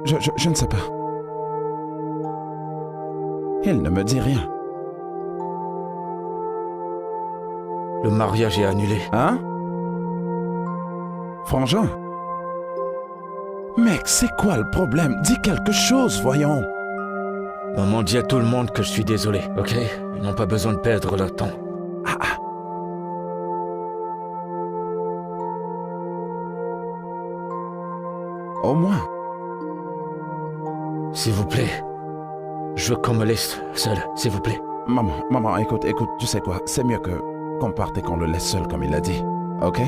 Je ne sais pas. Il ne me dit rien. le mariage est annulé. Hein? Frangin? Mec, c'est quoi le problème? Dis quelque chose, voyons. Maman, dis à tout le monde que je suis désolé, ok? Ils n'ont pas besoin de perdre leur temps. Au moins. S'il vous plaît. Je veux qu'on me laisse seul, s'il vous plaît. Maman, écoute, tu sais quoi? C'est mieux qu'on parte et qu'on le laisse seul comme il l'a dit, ok?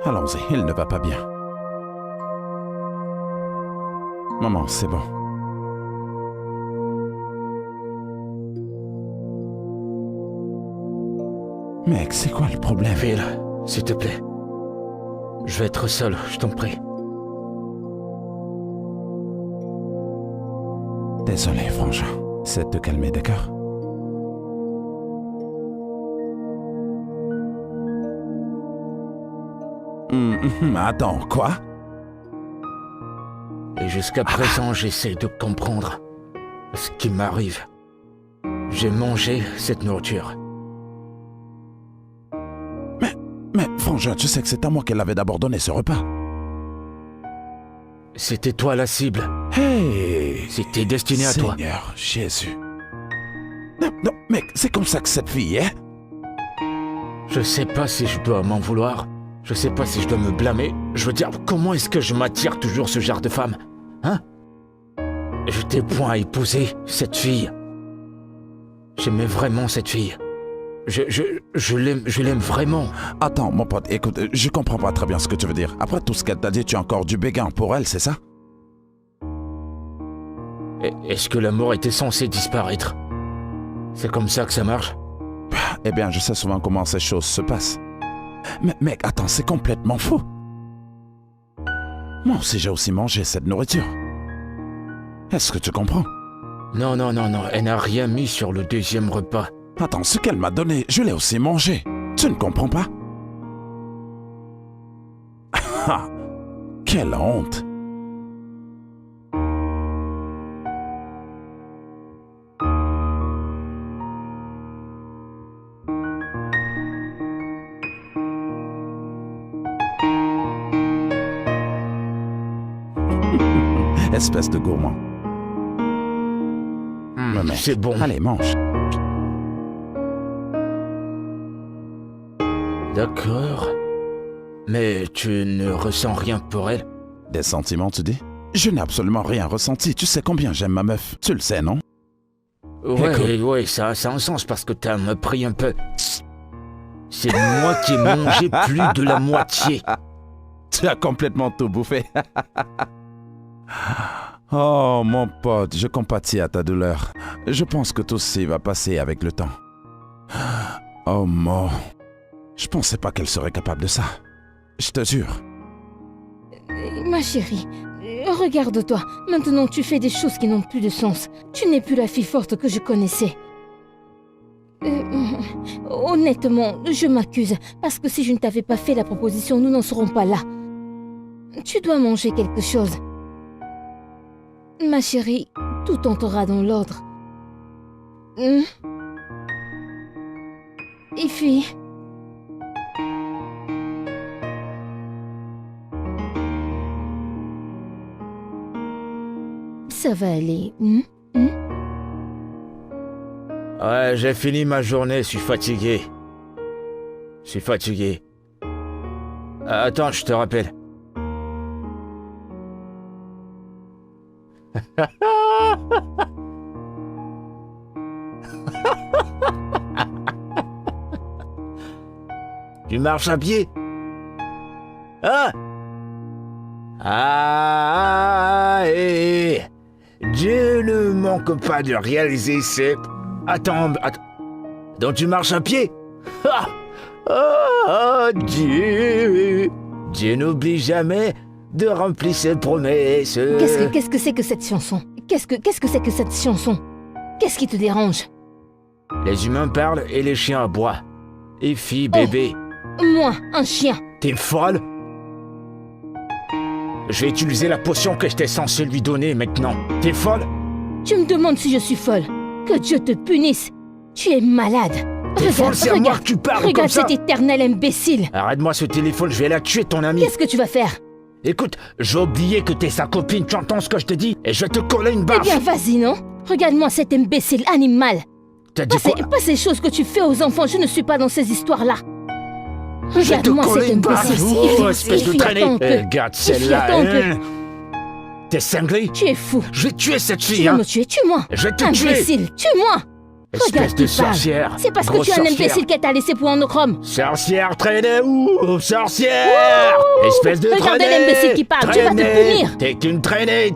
Allons-y, il ne va pas bien. Maman, c'est bon. Mec, c'est quoi le problème? Phil, s'il te plaît. Je vais être seul, je t'en prie. Désolé, frangin. C'est de te calmer, d'accord? Attends, quoi? Et jusqu'à présent, j'essaie de comprendre ce qui m'arrive. J'ai mangé cette nourriture. Mais, frangin, tu sais que c'est à moi qu'elle avait d'abord donné ce repas. C'était toi la cible. Hey! C'était destiné à toi. Seigneur Jésus. Non, mec, c'est comme ça que cette fille est. Je sais pas si je dois m'en vouloir. Je sais pas si je dois me blâmer. Je veux dire, comment est-ce que je m'attire toujours ce genre de femme? Hein? Je t'ai point à épouser cette fille. J'aimais vraiment cette fille. Je l'aime vraiment. Attends, mon pote, écoute, je comprends pas très bien ce que tu veux dire. Après tout ce qu'elle t'a dit, tu as encore du béguin pour elle, c'est ça? Est-ce que l'amour était censé disparaître? C'est comme ça que ça marche? Eh bien, je sais souvent comment ces choses se passent. Mais mec, attends, c'est complètement faux. Moi aussi, j'ai aussi mangé cette nourriture. Est-ce que tu comprends? Non, elle n'a rien mis sur le deuxième repas. Attends, ce qu'elle m'a donné, je l'ai aussi mangé. Tu ne comprends pas? Ah, quelle honte! Espèce de gourmand. Mais c'est bon. Allez, mange. D'accord. Mais tu ne ressens rien pour elle? Des sentiments, tu dis? Je n'ai absolument rien ressenti. Tu sais combien j'aime ma meuf. Tu le sais, non? Ouais, ça a un sens parce que t'as me pris un peu. C'est moi qui ai mangé plus de la moitié. Tu as complètement tout bouffé. Oh, mon pote, je compatis à ta douleur. Je pense que tout ceci va passer avec le temps. Oh, Mo. Je pensais pas qu'elle serait capable de ça. Je te jure. Ma chérie, regarde-toi. Maintenant, tu fais des choses qui n'ont plus de sens. Tu n'es plus la fille forte que je connaissais. Honnêtement, je m'accuse. Parce que si je ne t'avais pas fait la proposition, nous n'en serons pas là. Tu dois manger quelque chose. Ma chérie, tout entrera dans l'ordre. Ify. Ça va aller. Ouais, j'ai fini ma journée, je suis fatigué. Attends, je te rappelle. Tu marches à pied? Hein? Dieu ne manque pas de réaliser ses... Attends. Donc tu marches à pied? Dieu n'oublie jamais de remplir ses promesses. Qu'est-ce que c'est que cette chanson? Qu'est-ce que c'est que cette chanson? Qu'est-ce qui te dérange? Les humains parlent et les chiens aboient. Et filles, bébé. Moi, un chien. T'es folle? Je vais utiliser la potion que j'étais censé lui donner maintenant. T'es folle? Tu me demandes si je suis folle. Que Dieu te punisse. Tu es malade. T'es folle, c'est à moi que tu parles comme ça. Regarde cet éternel imbécile. Arrête-moi ce téléphone, je vais la tuer ton ami. Qu'est-ce que tu vas faire? Écoute, j'ai oublié que t'es sa copine, tu entends ce que je te dis? Et je vais te coller une Eh baffe. bien, vas-y, non? Regarde-moi cet imbécile animal. T'as dit quoi? Pas ces choses que tu fais aux enfants, je ne suis pas dans ces histoires-là. Je vais te Regarde-moi coller cet une baffe. imbécile. Oh, espèce de traînée. Regarde celle-là. Attends un peu. Hein. T'es cinglé? Tu es fou. Je vais tuer cette Tu fille, vas hein. me tuer, tue-moi. Je vais te tuer. Imbécile, tue-moi. Espèce Regarde de qui parle. sorcière. C'est parce que Grosse tu es un sorcière. imbécile qu'elle t'a laissé pour un autre homme. Sorcière, traînée, ouh, sorcière. Espèce de Regardez traînée. l'imbécile qui parle, tu vas te Traînée. punir. T'es qu'une traînée.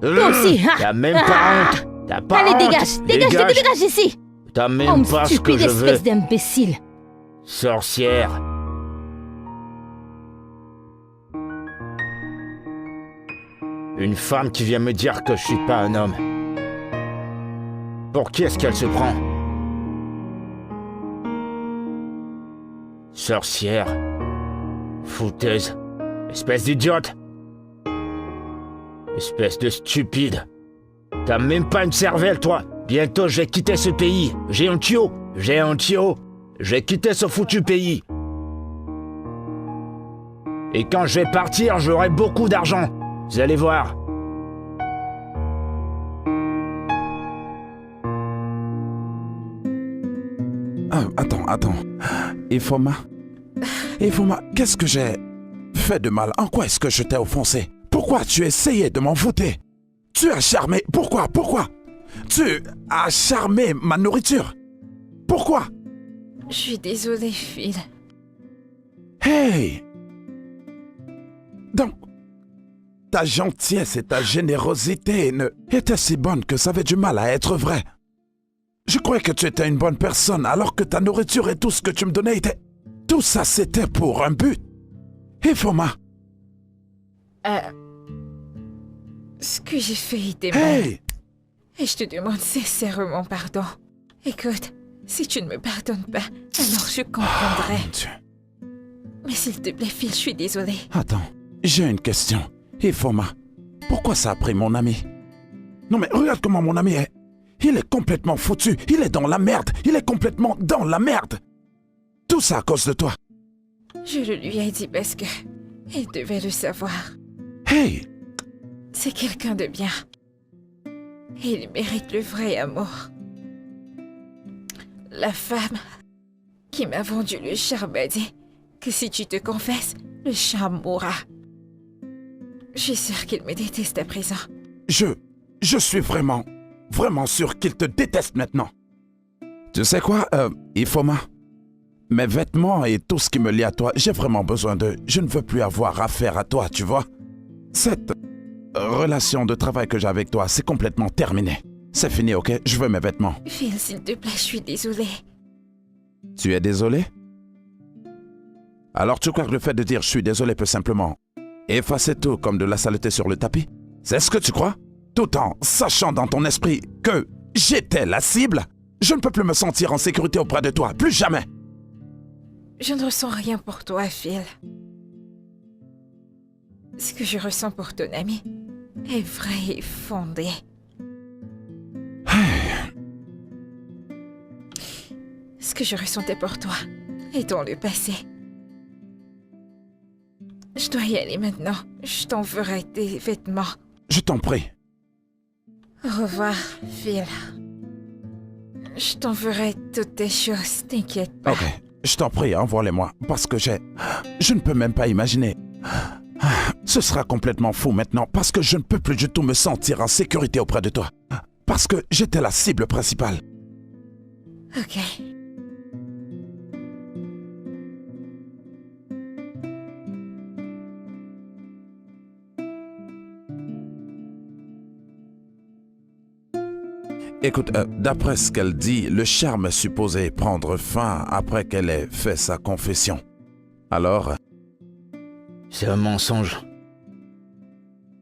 Toi aussi, hein. T'as même pas Ah. honte. T'as pas Allez, honte. dégage ici. T'as même Homme pas ce que stupide, je veux. espèce d'imbécile. Sorcière. Une femme qui vient me dire que je suis pas un homme. Pour qui est-ce qu'elle se prend? Sorcière. Fouteuse. Espèce d'idiote. Espèce de stupide. T'as même pas une cervelle, toi. Bientôt, je vais quitter ce pays. J'ai un tuyau. J'ai quitté ce foutu pays. Et quand je vais partir, j'aurai beaucoup d'argent. Vous allez voir. Ah, attends. Ifoma, qu'est-ce que j'ai fait de mal? En quoi est-ce que je t'ai offensé? Pourquoi tu essayais de m'envoûter? Tu as charmé... Pourquoi? Tu as charmé ma nourriture. Pourquoi? Je suis désolée, Phil. Hey! Donc, ta gentillesse et ta générosité étaient si bonnes que ça avait du mal à être vrai. Je croyais que tu étais une bonne personne alors que ta nourriture et tout ce que tu me donnais était... Tout ça, c'était pour un but. Ifoma, Ce que j'ai fait était mal. hey! Et je te demande sincèrement pardon. Écoute, si tu ne me pardonnes pas, alors je comprendrai. Mon Dieu. Mais s'il te plaît, Phil, je suis désolée. Attends, j'ai une question. Ifoma, pourquoi ça a pris mon ami? Non mais regarde comment mon ami est. Il est complètement foutu. Il est dans la merde. Il est complètement dans la merde. Tout ça à cause de toi. Je le lui ai dit parce que il devait le savoir. Hey! C'est quelqu'un de bien. Et il mérite le vrai amour. La femme qui m'a vendu le charme m'a dit que si tu te confesses, le charme mourra. Je suis sûre qu'il me déteste à présent. Je suis vraiment sûr qu'il te déteste maintenant. Tu sais quoi, Ifoma? Mes vêtements et tout ce qui me lie à toi, j'ai vraiment besoin d'eux. Je ne veux plus avoir affaire à toi, tu vois? Cette relation de travail que j'ai avec toi, c'est complètement terminé. C'est fini, ok? Je veux mes vêtements. Phil, s'il te plaît, je suis désolée. Tu es désolé? Alors tu crois que le fait de dire je suis désolé peut simplement effacer tout comme de la saleté sur le tapis? C'est ce que tu crois? Tout en sachant dans ton esprit que j'étais la cible? Je ne peux plus me sentir en sécurité auprès de toi, plus jamais! Je ne ressens rien pour toi, Phil. Ce que je ressens pour ton ami est vrai et fondé. Ce que je ressentais pour toi est dans le passé. Je dois y aller maintenant. Je t'enverrai tes vêtements. Je t'en prie. Au revoir, Phil. Je t'enverrai toutes tes choses, t'inquiète pas. Ok, je t'en prie, envoie-les-moi, parce que je ne peux même pas imaginer. Ce sera complètement fou maintenant, parce que je ne peux plus du tout me sentir en sécurité auprès de toi. Parce que j'étais la cible principale. Ok. Écoute, d'après ce qu'elle dit, le charme est supposé prendre fin après qu'elle ait fait sa confession. Alors, C'est un mensonge.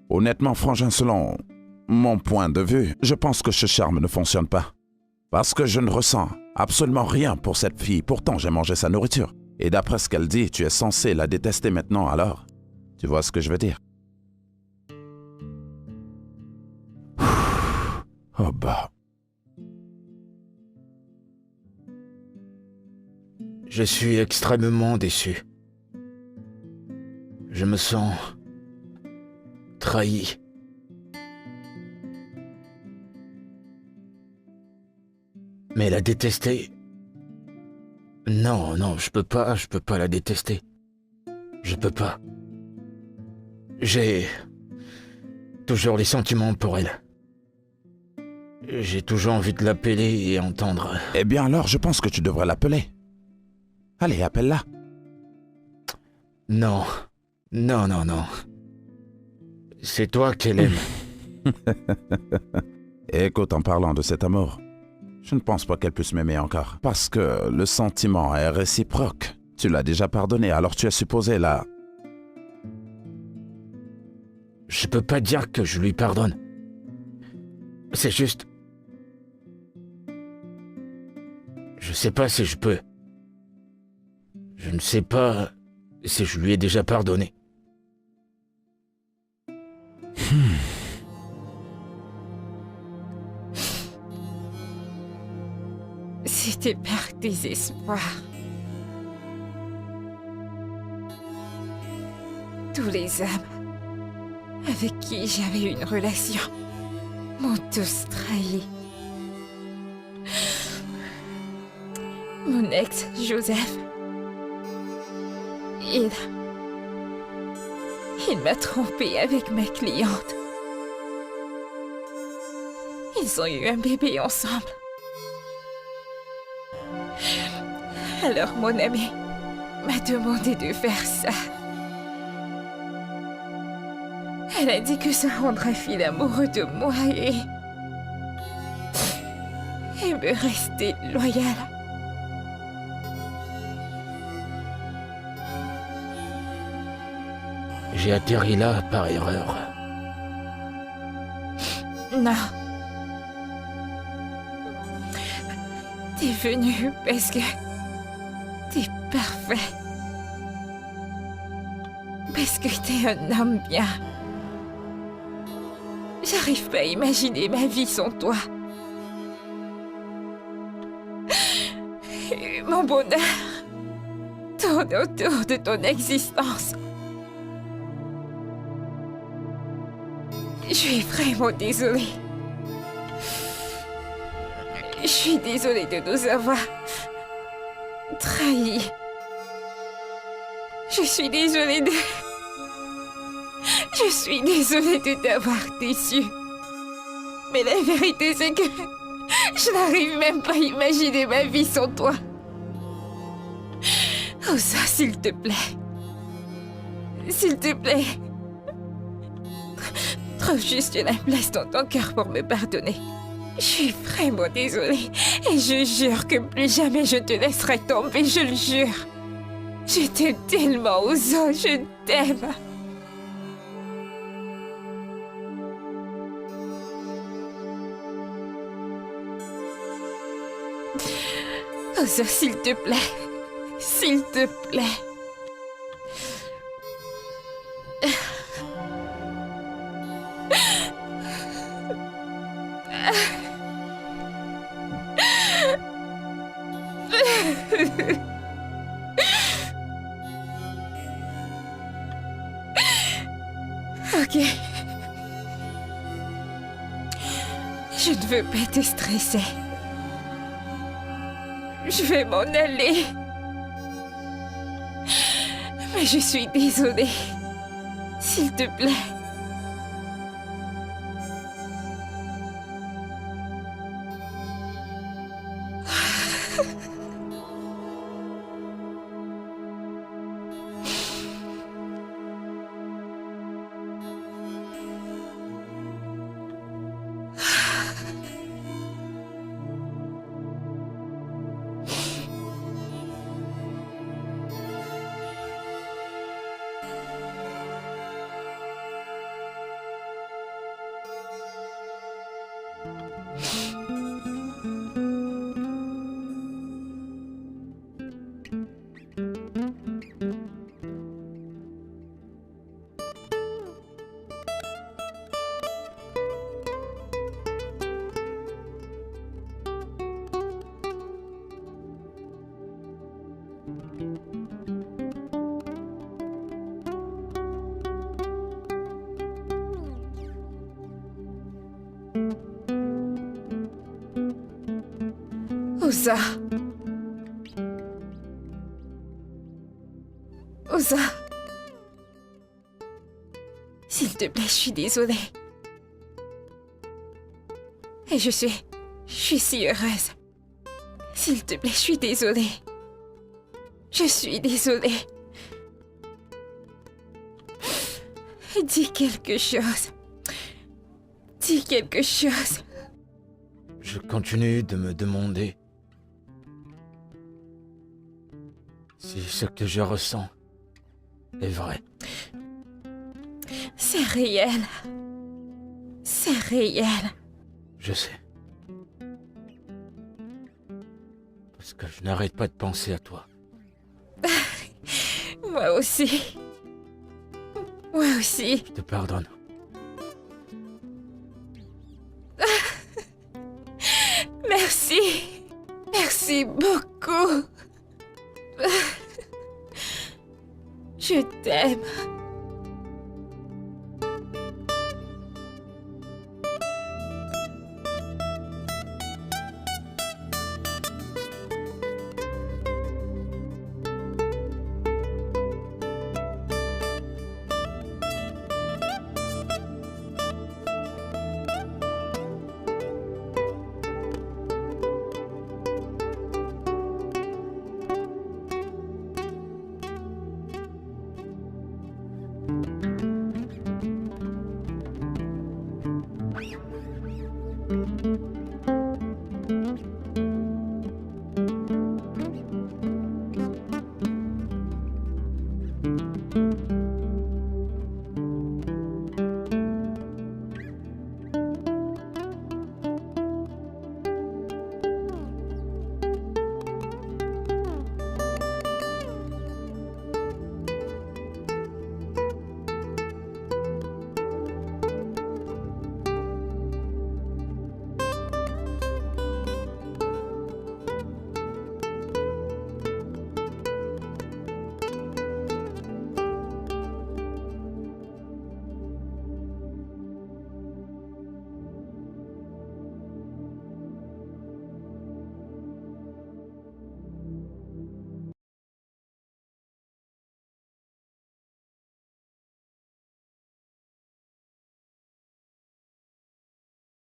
honnêtement, Frangin, selon mon point de vue, je pense que ce charme ne fonctionne pas. Parce que je ne ressens absolument rien pour cette fille. Pourtant, j'ai mangé sa nourriture. Et d'après ce qu'elle dit, tu es censé la détester maintenant, alors? Tu vois ce que je veux dire? Oh bah... Je suis extrêmement déçu. Je me sens trahi. Mais la détester... Non, non, je peux pas la détester. Je peux pas. J'ai toujours des sentiments pour elle. J'ai toujours envie de l'appeler et entendre... Eh bien alors, je pense que tu devrais l'appeler. Allez, appelle-la. Non, non, non, non. C'est toi qu'elle aime. Écoute, en parlant de cet amour, je ne pense pas qu'elle puisse m'aimer encore. Parce que le sentiment est réciproque. Tu l'as déjà pardonné, alors tu es supposé la... Je peux pas dire que je lui pardonne. C'est juste... Je sais pas si je peux. Je ne sais pas si je lui ai déjà pardonné. C'était par désespoir. Tous les hommes avec qui j'avais une relation m'ont tous trahi. Mon ex, Joseph, il m'a trompée avec ma cliente. Ils ont eu un bébé ensemble. Alors mon ami m'a demandé de faire ça. Elle a dit que ça rendrait Phil amoureux de moi et me rester loyal. J'ai atterri là par erreur. Non. T'es venu parce que t'es parfait. Parce que t'es un homme bien. J'arrive pas à imaginer ma vie sans toi. Et mon bonheur tourne autour de ton existence. Je suis vraiment désolée. Je suis désolée de nous avoir trahis. Je suis désolée de t'avoir déçu. Mais la vérité, c'est que je n'arrive même pas à imaginer ma vie sans toi. Oh ça, s'il te plaît. S'il te plaît. Trouve juste la place dans ton cœur pour me pardonner. Je suis vraiment désolée. Et je jure que plus jamais je te laisserai tomber, je le jure. Je t'aime tellement, Ozo, je t'aime. Ozo, s'il te plaît. S'il te plaît. Ok. Je ne veux pas te stresser. Je vais m'en aller. Mais je suis désolée. S'il te plaît. Ouza. Ouza. S'il te plaît, je suis désolée. Et je suis si heureuse. S'il te plaît, je suis désolée. Je suis désolée. Dis quelque chose. Dis quelque chose. Je continue de me demander si ce que je ressens est vrai. C'est réel. C'est réel. Je sais. Parce que je n'arrête pas de penser à toi. Moi aussi. Moi aussi. Je te pardonne. Merci. Merci beaucoup. Je t'aime.